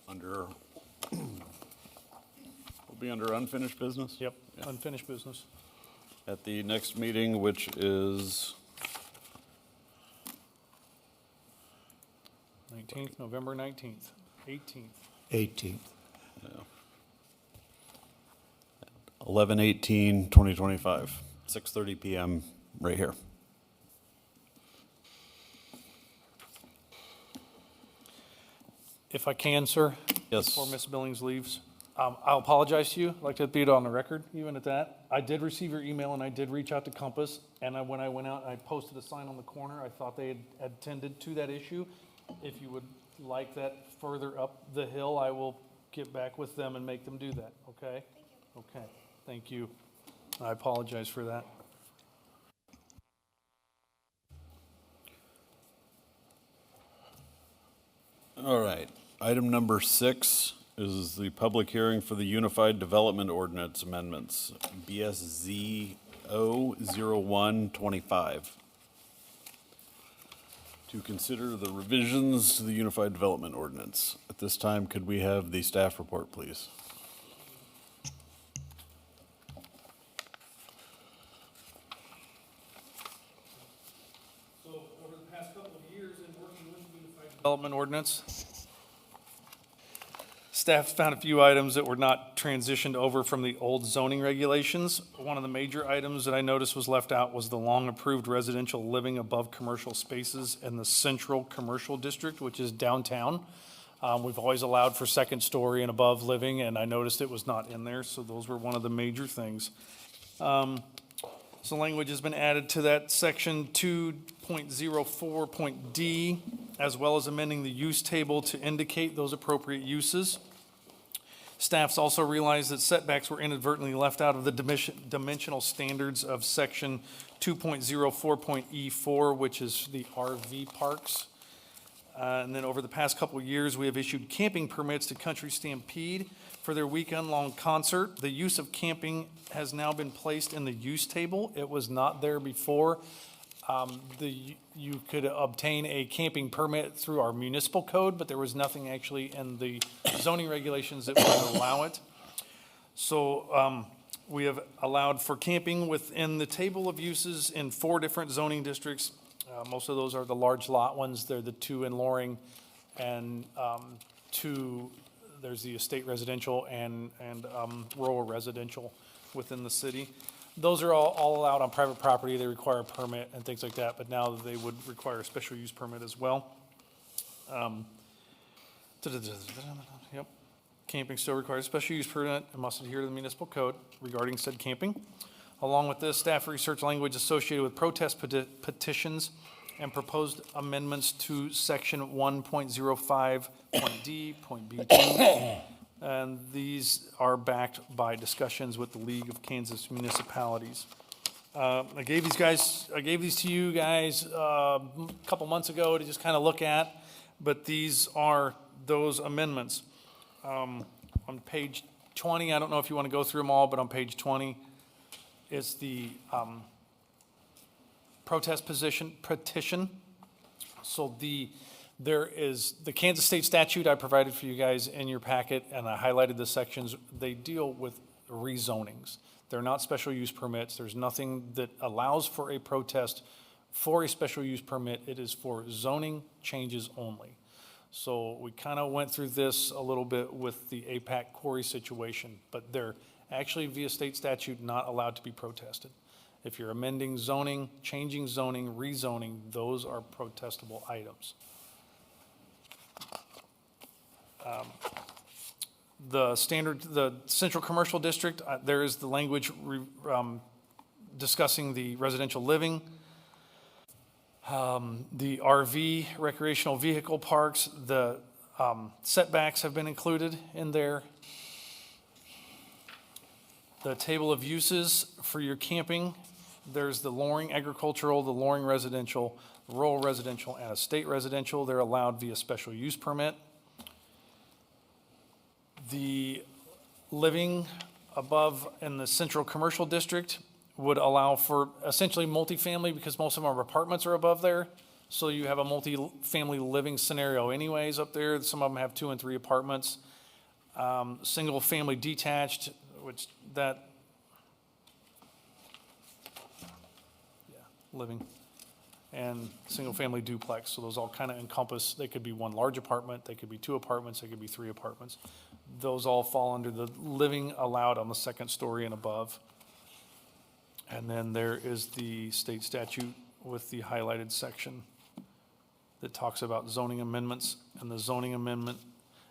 under, will be under unfinished business? Yep, unfinished business. At the next meeting, which is 19th, November 19th, 18th. 18th. 11/18/2025, 6:30 PM, right here. If I can, sir, Yes. Before Ms. Billings leaves. I'll apologize to you. I'd like to be it on the record, even at that. I did receive your email, and I did reach out to Compass, and when I went out, I posted a sign on the corner. I thought they had attended to that issue. If you would like that further up the hill, I will get back with them and make them do that, okay? Okay, thank you. I apologize for that. All right. Item number 6 is the public hearing for the Unified Development Ordinance Amendments, BSZ 00125. To consider the revisions to the Unified Development Ordinance. At this time, could we have the staff report, please? So over the past couple of years in working with the Unified Development Ordinance, staff found a few items that were not transitioned over from the old zoning regulations. One of the major items that I noticed was left out was the long-approved residential living above commercial spaces in the central commercial district, which is downtown. We've always allowed for second story and above living, and I noticed it was not in there, so those were one of the major things. So language has been added to that section 2.04.d, as well as amending the use table to indicate those appropriate uses. Staff's also realized that setbacks were inadvertently left out of the dimensional standards of section 2.04.E4, which is the RV parks. And then over the past couple of years, we have issued camping permits to Country Stampede for their weekend-long concert. The use of camping has now been placed in the use table. It was not there before. You could obtain a camping permit through our municipal code, but there was nothing actually in the zoning regulations that would allow it. So we have allowed for camping within the table of uses in 4 different zoning districts. Most of those are the large lot ones. They're the 2 in Loring, and 2, there's the estate residential and rural residential within the city. Those are all allowed on private property. They require a permit and things like that, but now they would require a special use permit as well. Yep. Camping still requires a special use permit and must adhere to the municipal code regarding said camping. Along with this, staff research language associated with protest petitions and proposed amendments to section 1.05.d, point B2. And these are backed by discussions with the League of Kansas Municipalities. I gave these to you guys a couple months ago to just kind of look at, but these are those amendments. On page 20, I don't know if you want to go through them all, but on page 20, it's the protest petition. So there is the Kansas State statute I provided for you guys in your packet, and I highlighted the sections. They deal with rezonings. They're not special use permits. There's nothing that allows for a protest for a special use permit. It is for zoning changes only. So we kind of went through this a little bit with the APAC quarry situation, but they're actually via state statute not allowed to be protested. If you're amending zoning, changing zoning, rezoning, those are protestable items. The central commercial district, there is the language discussing the residential living, the RV recreational vehicle parks, the setbacks have been included in there. The table of uses for your camping, there's the Loring agricultural, the Loring residential, rural residential, and estate residential. They're allowed via special use permit. The living above in the central commercial district would allow for essentially multifamily because most of our apartments are above there. So you have a multi-family living scenario anyways up there. Some of them have 2 and 3 apartments. Single family detached, which living, and single family duplex. So those all kind of encompass, they could be 1 large apartment, they could be 2 apartments, they could be 3 apartments. Those all fall under the living allowed on the 2nd story and above. And then there is the state statute with the highlighted section that talks about zoning amendments, and the zoning amendment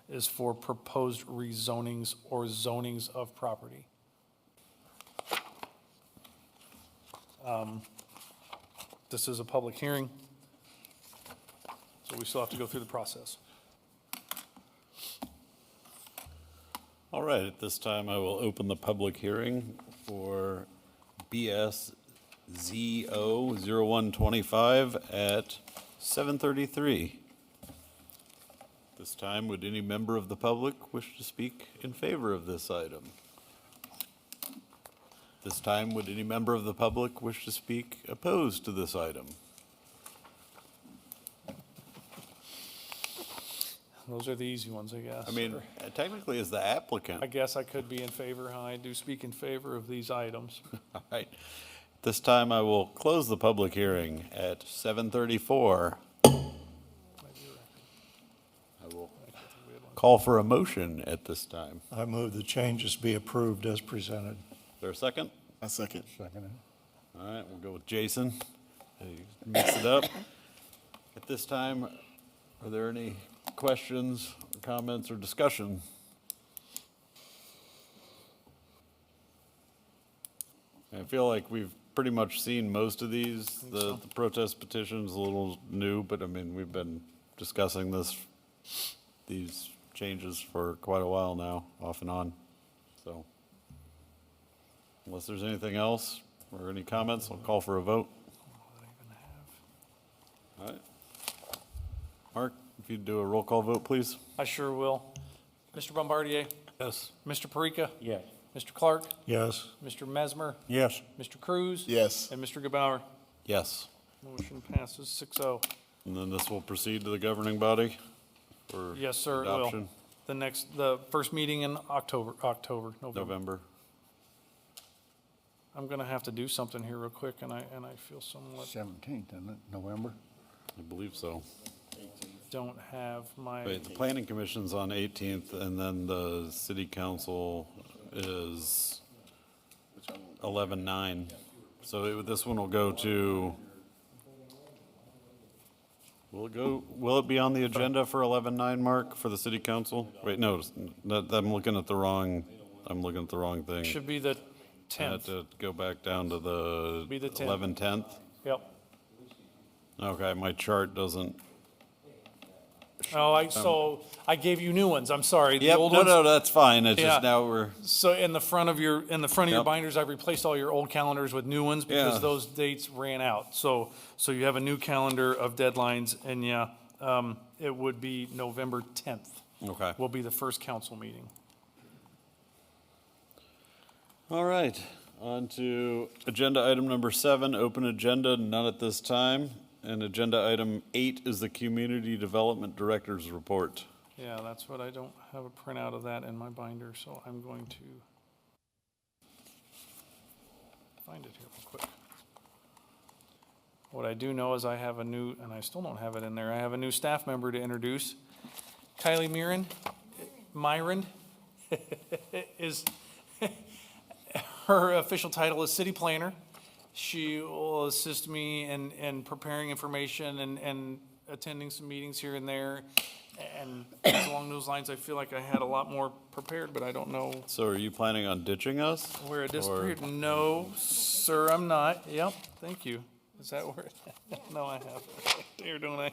is for proposed rezonings or zonings of property. This is a public hearing, so we still have to go through the process. All right, at this time, I will open the public hearing for BS ZO 0125 at 7:33. This time, would any member of the public wish to speak in favor of this item? This time, would any member of the public wish to speak opposed to this item? Those are the easy ones, I guess. I mean, technically, as the applicant, I guess I could be in favor. I do speak in favor of these items. all right. This time, I will close the public hearing at 7:34. I will call for a motion at this time. I move the changes be approved as presented. Is there a second? I second. All right, we'll go with Jason. Mix it up. At this time, are there any questions, comments, or discussion? I feel like we've pretty much seen most of these. The protest petition's a little new, but I mean, we've been discussing these changes for quite a while now, off and on. So unless there's anything else or any comments, I'll call for a vote. All right. Mark, if you'd do a roll call vote, please. I sure will. Mr. Bombardier? Yes. Mr. Parika? Yes. Mr. Clark? Yes. Mr. Mesmer? Yes. Mr. Cruz? Yes. And Mr. Gebauer? Yes. Motion passes 6-0. And then this will proceed to the governing body for Yes, sir, it will. adoption, The first meeting in November. November. I'm gonna have to do something here real quick, and I feel somewhat, 17th, isn't it? November? I believe so. don't have my, Wait, the planning commission's on 18th, and then the city council is 11/9. So this one will go to, will it be on the agenda for 11/9, Mark, for the city council? Wait, no, I'm looking at the wrong thing. should be the I had 10th. to go back down to the Be the 10th. 11/10. Yep. Okay, my chart doesn't. Oh, so I gave you new ones. I'm sorry. The Yep, old no, ones. no, that's fine. It's Yeah. just now we're, So in the front of your Yep. binders, I've replaced all your old calendars with new ones because Yeah. those dates ran out. So you have a new calendar of deadlines, and yeah, it would be November 10th okay. will be the first council meeting. All right, on to agenda item number 7, open agenda, none at this time. And agenda item 8 is the Community Development Director's Report. Yeah, that's what I don't have a printout of that in my binder, so I'm going to find it here real quick. What I do know is I have a new, and I still don't have it in there, I have a new staff member to introduce. Kylie Myron is, her official title is city planner. She will assist me in preparing information and attending some meetings here and there. And along those lines, I feel like I had a lot more prepared, but I don't know So are you planning on ditching us? where it Or- disappeared. No, sir, I'm not. Yep, thank you. Is that where? No, I have. There, don't I?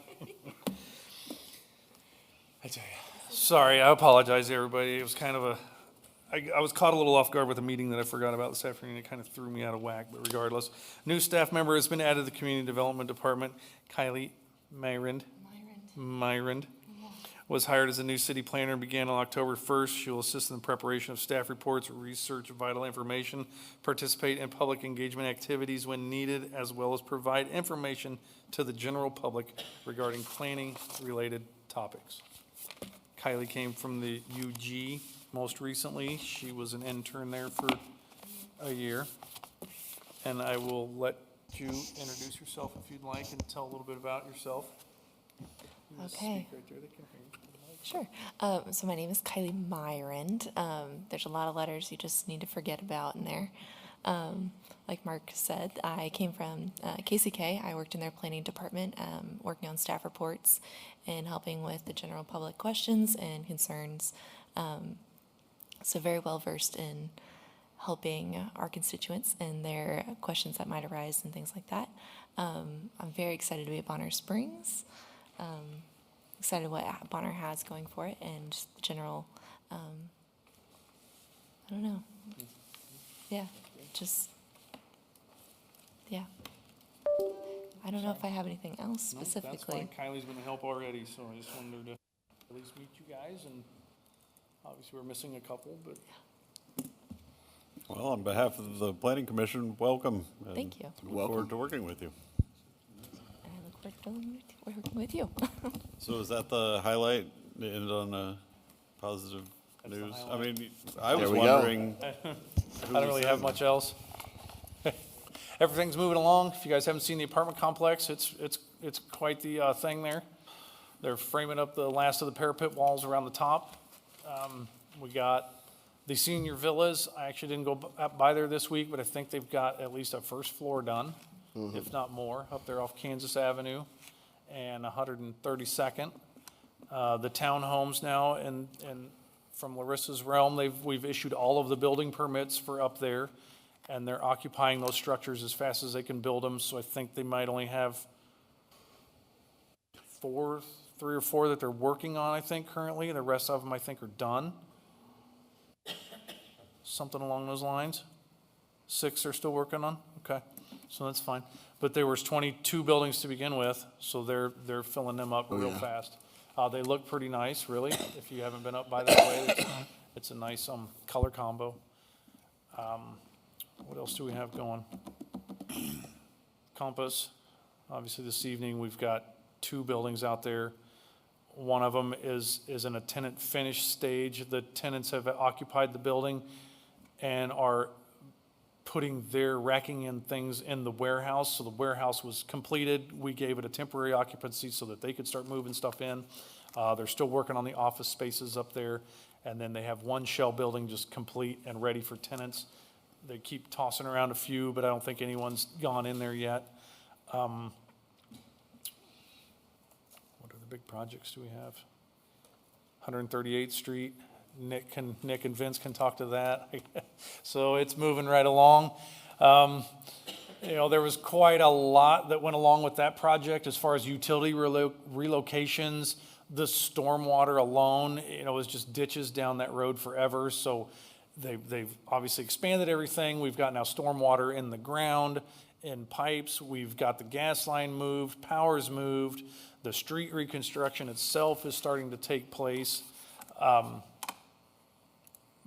I tell you. Sorry, I apologize, everybody. It was kind of I was caught a little off guard with a meeting that I forgot about this afternoon. It kind of threw me out of whack, but regardless. New staff member has been added to the Community Development Department. Kylie Myrind was hired as a new city planner and began on October 1st. She will assist in the preparation of staff reports, research vital information, participate in public engagement activities when needed, as well as provide information to the general public regarding planning-related topics. Kylie came from the UG most recently. She was an intern there for a year. And I will let you introduce yourself if you'd like and tell a little bit about yourself. You just Okay. speak right there, they can hear you. Sure. So my name is Kylie Myrind. There's a lot of letters you just need to forget about in there. Like Mark said, I came from KCK. I worked in their planning department, working on staff reports and helping with the general public questions and concerns. So very well versed in helping our constituents and their questions that might arise and things like that. I'm very excited to be at Bonner Springs. Excited what Bonner has going for it and the general, I don't know. Yeah, just, yeah. I don't know if I have anything else No, that's specifically. fine. Kylie's been a help already, so I just wanted her to at least meet you guys, and obviously we're missing a couple, but Well, on behalf of the Planning Commission, welcome. and Thank you. Look forward to working with you. I look forward to working with you. So is that the highlight, end on a positive That's the news? I highlight. mean, I was There we go. wondering. I don't really have much else. Everything's moving along. If you guys haven't seen the apartment complex, it's quite the thing there. They're framing up the last of the parapet walls around the top. We got the senior villas. I actually didn't go by there this week, but I think they've got at least a first floor done, if not more, up there off Kansas Avenue and 132nd. The townhomes now, and from Larissa's realm, we've issued all of the building permits for up there, and they're occupying those structures as fast as they can build them. So I think they might only have 3 or 4 that they're working on, I think, currently. The rest of them, I think, are done. Something along those lines. 6 they're still working on? Okay, so that's fine. But there was 22 buildings to begin with, so they're filling them up real fast. They look pretty nice, really. If you haven't been up by that way, it's a nice color combo. What else do we have going? Compass. Obviously, this evening, we've got 2 buildings out there. One of them is in a tenant finish stage. The tenants have occupied the building and are racking in things in the warehouse. So the warehouse was completed. We gave it a temporary occupancy so that they could start moving stuff in. They're still working on the office spaces up there. And then they have 1 shell building just complete and ready for tenants. They keep tossing around a few, but I don't think anyone's gone in there yet. What other big projects do we have? 138th Street. Nick and Vince can talk to that. So it's moving right along. There was quite a lot that went along with that project as far as utility relocations. The stormwater alone, was just ditches down that road forever. So they've obviously expanded everything. We've got now stormwater in the ground, in pipes. We've got the gas line moved, power's moved. The street reconstruction itself is starting to take place.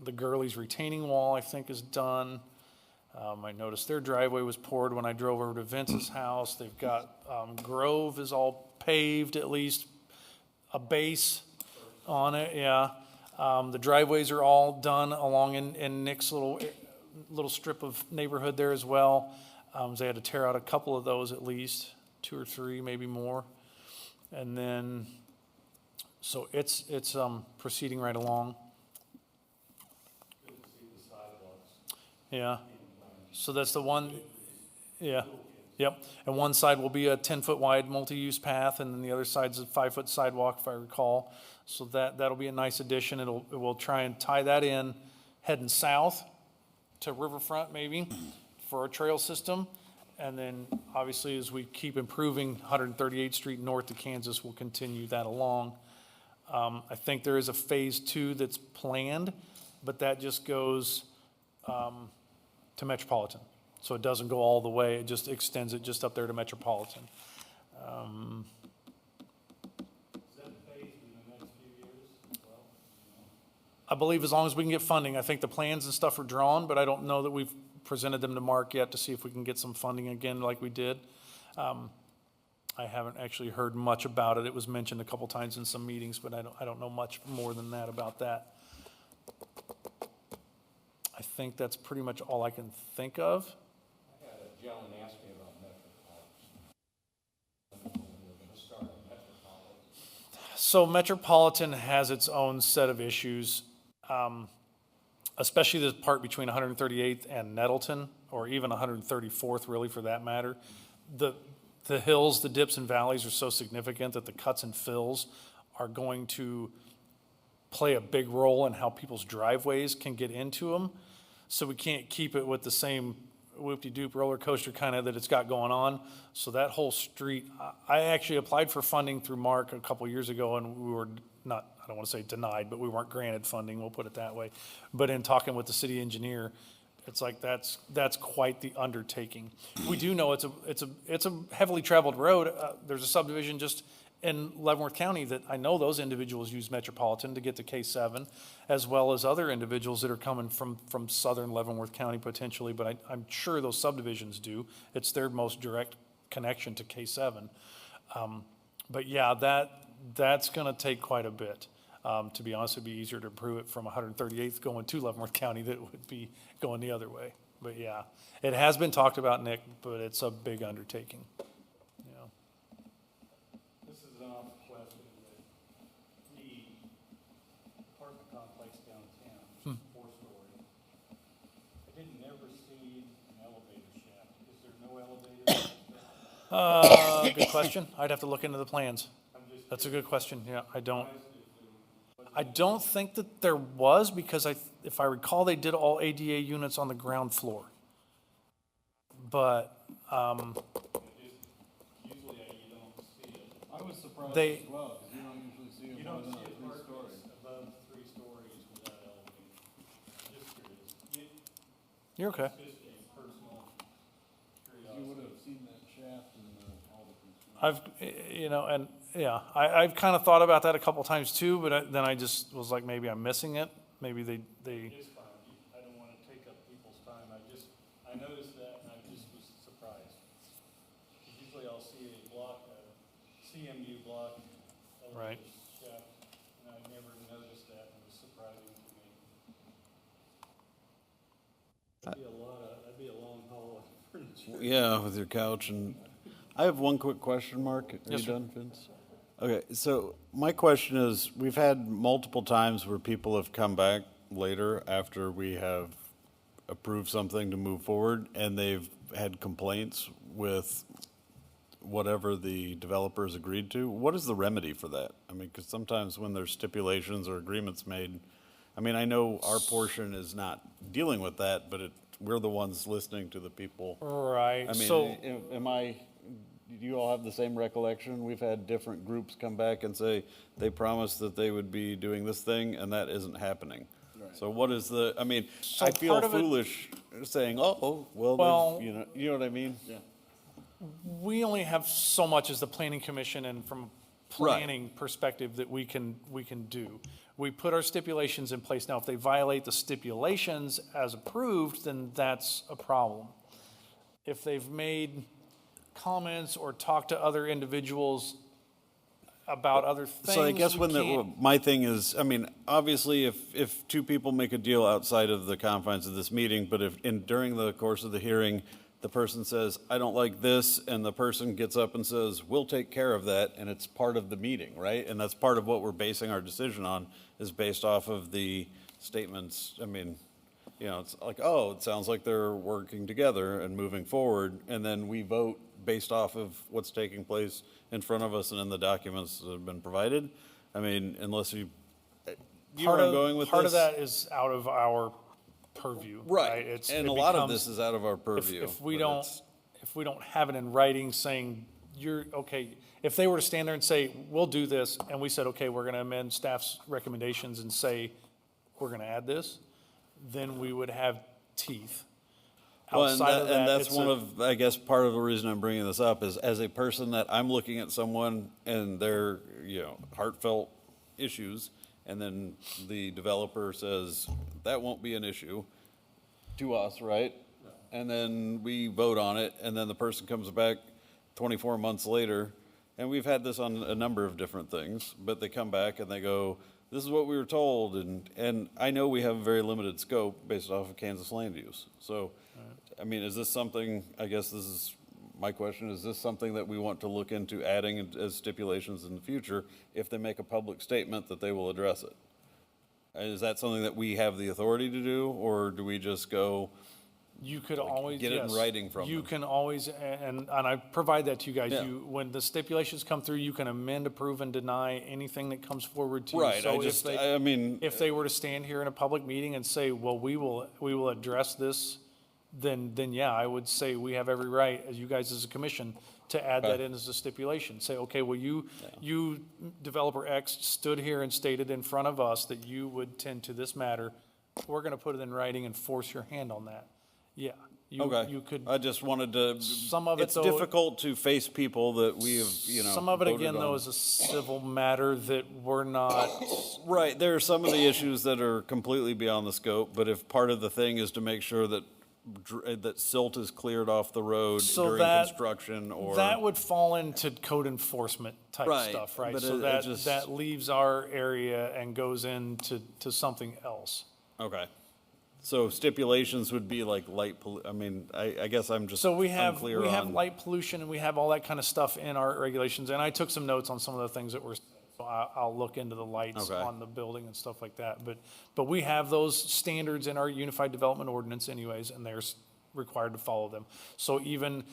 The Gurley's retaining wall, I think, is done. I noticed their driveway was poured when I drove over to Vince's house. They've got, Grove is all paved, at least a base on it, yeah. The driveways are all done along in Nick's little strip of neighborhood there as well. They had to tear out a couple of those at least, 2 or 3, maybe more. And then, so it's proceeding right along. Yeah, so that's the one, yeah, yep. And one side will be a 10-foot wide multi-use path, and then the other side's a 5-foot sidewalk, if I recall. So that'll be a nice addition. We'll try and tie that in, heading south to Riverfront maybe for our trail system. And then obviously as we keep improving 138th Street north to Kansas, we'll continue that along. I think there is a phase 2 that's planned, but that just goes to Metropolitan. So it doesn't go all the way, it just extends it just up there to Metropolitan. I believe as long as we can get funding. I think the plans and stuff are drawn, but I don't know that we've presented them to Mark yet to see if we can get some funding again like we did. I haven't actually heard much about it. It was mentioned a couple times in some meetings, but I don't know much more than that about that. I think that's pretty much all I can think of. I had a gentleman ask me about Metropolitan. So Metropolitan has its own set of issues. especially the part between 138th and Nettleton, or even 134th really for that matter. The hills, the dips and valleys are so significant that the cuts and fills are going to play a big role in how people's driveways can get into them. So we can't keep it with the same whoop-de-doop roller coaster kind of that it's got going on. So that whole street, I actually applied for funding through Mark a couple years ago, and we were not, I don't want to say denied, but we weren't granted funding, we'll put it that way. But in talking with the city engineer, it's like that's quite the undertaking. We do know it's a heavily traveled road. There's a subdivision just in Leavenworth County that I know those individuals use Metropolitan to get to K7, as well as other individuals that are coming from southern Leavenworth County potentially, but I'm sure those subdivisions do. It's their most direct connection to K7. But yeah, that's gonna take quite a bit. To be honest, it'd be easier to approve it from 138th going to Leavenworth County than it would be going the other way. But yeah, it has been talked about, Nick, but it's a big undertaking. Yeah. This is an off question, but the apartment complex downtown, which is 4-story, I didn't ever see an elevator shaft. Is there no elevator? Good question. I'd have to look into the plans. That's a good question. Yeah, I don't think that there was, because if I recall, they did all ADA units on the ground floor. But Usually you don't see it. I was surprised They- as well, because you don't usually see them more than 3 stories. Above 3 stories without elevator. Just curious. you're okay. Just a personal curiosity. You would have seen that shaft in all the And yeah, I've kind of thought about that a couple times too, but then I just was like, maybe I'm missing it. Maybe they It's fine. I don't want to take up people's time. I noticed that and I just was surprised. Usually I'll see a block, a CMU block, Right. elevator shaft, and I never noticed that, and it was surprising to me. That'd be a long haul of furniture. Yeah, with your couch. And I have one quick question, Mark. Are Yes, you sir. done, Vince? Okay, so my question is, we've had multiple times where people have come back later after we have approved something to move forward, and they've had complaints with whatever the developers agreed to. What is the remedy for that? I mean, because sometimes when there's stipulations or agreements made, I mean, I know our portion is not dealing with that, but we're the ones listening to the people. right. I mean, So do you all have the same recollection? We've had different groups come back and say they promised that they would be doing this thing, and that isn't happening. So what is I feel part of it- foolish saying, well, Well- you know what I mean? Yeah. we only have so much as the planning commission and from a planning perspective that we can do. We put our stipulations in place. Now, if they violate the stipulations as approved, then that's a problem. If they've made comments or talked to other individuals about other things, So I guess we can't- my thing is, I mean, obviously, if two people make a deal outside of the confines of this meeting, but during the course of the hearing, the person says, I don't like this, and the person gets up and says, we'll take care of that, and it's part of the meeting, right? And that's part of what we're basing our decision on, is based off of the statements. I mean, it's like, oh, it sounds like they're working together and moving forward, and then we vote based off of what's taking place in front of us and in the documents that have been provided. I mean, unless you know where I'm going with this? Part of that is out of our purview, right? And it a lot of becomes- this is out of our purview. If we but don't, it's- if we don't have it in writing saying, you're, okay, if they were to stand there and say, we'll do this, and we said, okay, we're gonna amend staff's recommendations and say, we're gonna add this, then we would have teeth. Well, Outside of that, and that's it's one a- of, I guess, part of the reason I'm bringing this up is as a person that I'm looking at someone and their, heartfelt issues, and then the developer says, that won't be an issue to us, right? And then we vote on it, and then the person comes back 24 months later, and we've had this on a number of different things, but they come back and they go, this is what we were told, and I know we have a very limited scope based off of Kansas land use. So, I mean, is this something, I guess this is my question, is this something that we want to look into adding as stipulations in the future if they make a public statement that they will address it? Is that something that we have the authority to do, or do we just go, You could always, get it in yes. writing from You them? can always, and I provide that to you guys. Yeah. When the stipulations come through, you can amend, approve, and deny anything that comes forward to you. right, So if they- I mean, If they were to stand here in a public meeting and say, well, we will address this, then yeah, I would say we have every right, as you guys as a commission, to add that in as a stipulation. Say, okay, well, you developer X stood here and stated in front of us that you would tend to this matter. We're gonna put it in writing and force your hand on that. Yeah. You okay. could, I just wanted to. Some of it, It's though- difficult to face people that we have, some of it voted again, though, on. is a civil matter that we're not, Right, there are some of the issues that are completely beyond the scope, but if part of the thing is to make sure that that silt is cleared off the road So during that- construction, or. that would fall into code enforcement type Right, stuff, right? but So it that, just- that leaves our area and goes into something else. Okay. So stipulations would be like I mean, I guess I'm just So we have unclear on. light pollution and we have all that kind of stuff in our regulations. And I took some notes on some of the things that were, so I'll look into the lights Okay. on the building and stuff like that. But we have those standards in our Unified Development Ordinance anyways, and they're required to follow them. So even,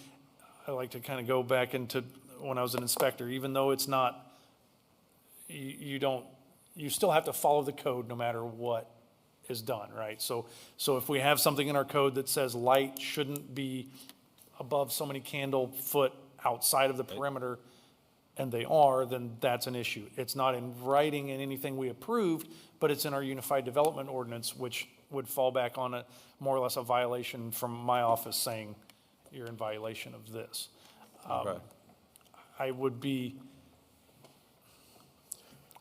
I like to kind of go back into when I was an inspector, even though it's not, you still have to follow the code no matter what is done, right? So if we have something in our code that says light shouldn't be above so many candle foot outside of the perimeter, and they are, then that's an issue. It's not in writing in anything we approved, but it's in our Unified Development Ordinance, which would fall back on a more or less a violation from my office saying you're in violation of this. Okay. I would be,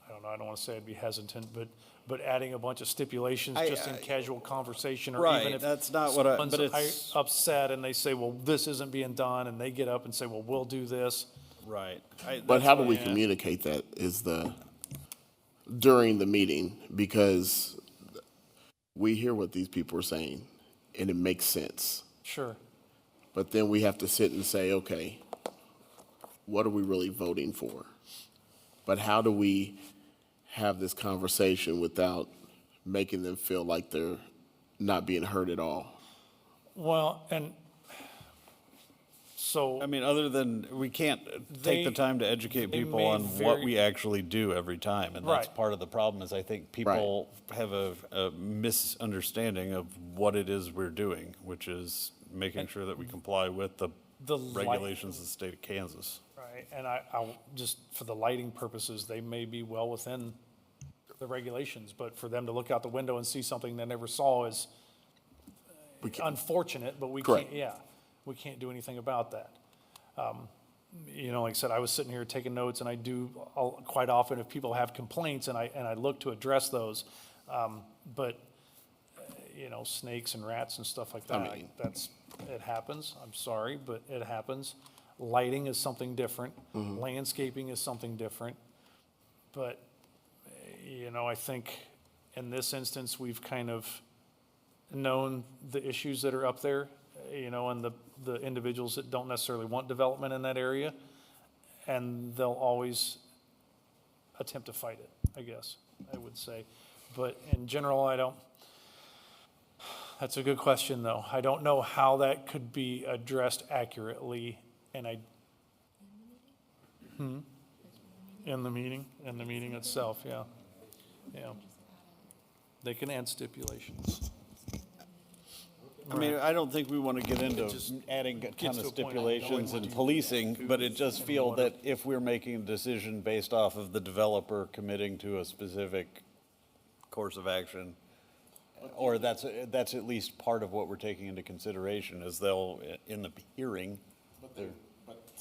I don't know, I don't want to say I'd be hesitant, but adding a bunch of stipulations just in casual conversation, or even Right, if that's not what I- someone's but it's- upset and they say, well, this isn't being done, and they get up and say, well, we'll do this. Right. But how do we yeah. communicate that is during the meeting? Because we hear what these people are saying, and it makes sense. Sure. But then we have to sit and say, okay, what are we really voting for? But how do we have this conversation without making them feel like they're not being heard at all? Well, and so. I mean, other than, we can't take the They- time to educate they people made on what very- we actually do every time. And that's Right. part of the problem, is I think people have a misunderstanding of what it is we're doing, which is making sure that we comply with the The light- regulations of the state of Kansas. Right, and I just, for the lighting purposes, they may be well within the regulations, but for them to look out the window and see something they never saw is unfortunate, but we Correct. can't, yeah, we can't do anything about that. You know, like I said, I was sitting here taking notes, and I do quite often if people have complaints, and I look to address those. But, you know, snakes and rats and stuff like that, it happens, I'm sorry, but it happens. Lighting is something different, landscaping is something different. But, you know, I think in this instance, we've kind of known the issues that are up there, you know, and the individuals that don't necessarily want development in that area, and they'll always attempt to fight it, I guess, I would say. But in general, that's a good question, though. I don't know how that could be addressed accurately, and in the meeting itself, yeah. Yeah. They can add stipulations. I mean, I don't think we want to get into adding a ton to of a point, I don't stipulations want and to- policing, but it just feel that if we're making a decision based off of the developer committing to a specific course of action, or that's at least part of what we're taking into consideration, is they'll, in the hearing, But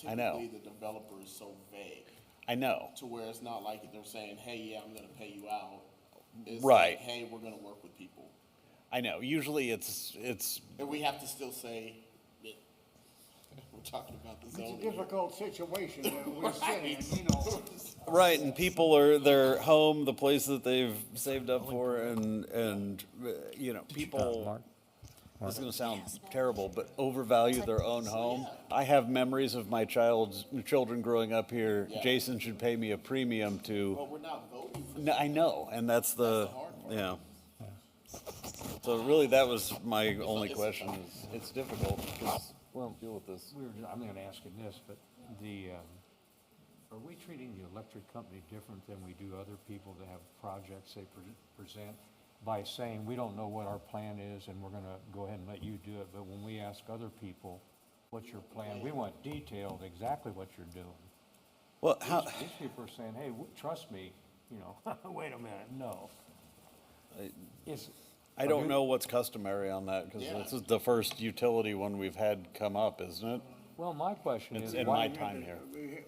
I know. typically the developer is so vague I know. to where it's not like they're saying, hey, yeah, I'm gonna pay you out. It's Right. like, hey, we're gonna work with people. I know. Usually it's, And we have to still say that we're talking about the It's a zoning. difficult situation that we're sitting in, you know. right, and people are, their home, the place that they've saved up for, and, you know, people, this is gonna sound terrible, but overvalue their own home. I have memories of my children growing up here. Jason should pay me a premium to. But we're not voting for No, I know, and that's the, Yeah. So really, that was my only question, is it's difficult because we'll deal with this. I'm gonna ask it this, but are we treating the electric company different than we do other people that have projects they present by saying, we don't know what our plan is and we're gonna go ahead and let you do it, but when we ask other people, what's your plan? We want detailed, exactly what you're doing. Well, how, These people are saying, hey, trust me, you know, wait a minute, no. It's, I don't know what's customary on that because this is the first utility one we've had come up, isn't it? well, my question It's is, in why, my time here.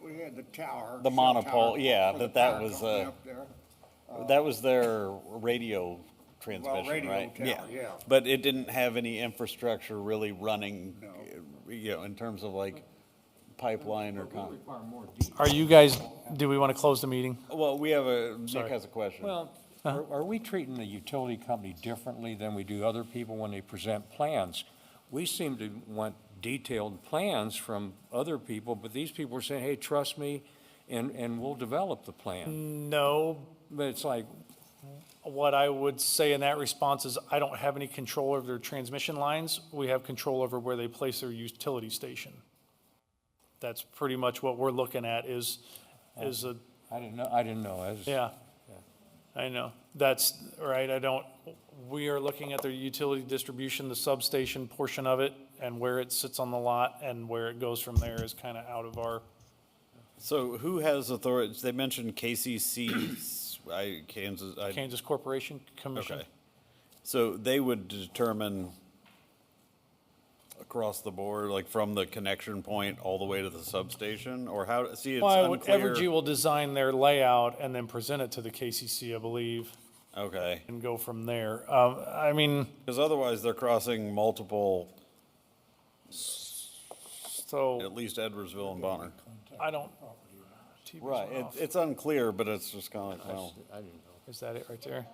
We had the tower. The cell monopole, tower yeah, for the that power was, company up there. That was their radio transmission, radio right? tower, yeah. But it didn't have any infrastructure really running, you know, in terms of like pipeline or we require more detail. Are you guys, do we want to close the meeting? Well, we have Nick has a question. Well, are we treating the utility company differently than we do other people when they present plans? We seem to want detailed plans from other people, but these people are saying, hey, trust me, and we'll develop the plan. No, But it's like, what I would say in that response is I don't have any control over their transmission lines. We have control over where they place their utility station. That's pretty much what we're looking at is a, I didn't know. I was- yeah. I know. That's right. We are looking at their utility distribution, the substation portion of it, and where it sits on the lot and where it goes from there is kind of out of our, So who has authority? They mentioned KCC, Kansas. Kansas Corporation Commission. Okay. So they would determine across the board, like from the connection point all the way to the substation, or how? See, it's Well, unclear. Evergy will design their layout and then present it to the KCC, I believe, Okay, and go from there. I mean, because otherwise they're crossing multiple, so at least Edwardsville and Bonner. I don't. TV's Right, off. it's unclear, but it's just kind of like, well, I didn't know. Is that it right there?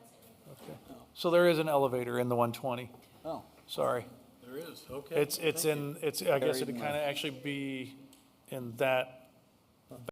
Okay. So there is an elevator in the 120. oh, Sorry. there is, okay. I guess it'd kind of actually be in that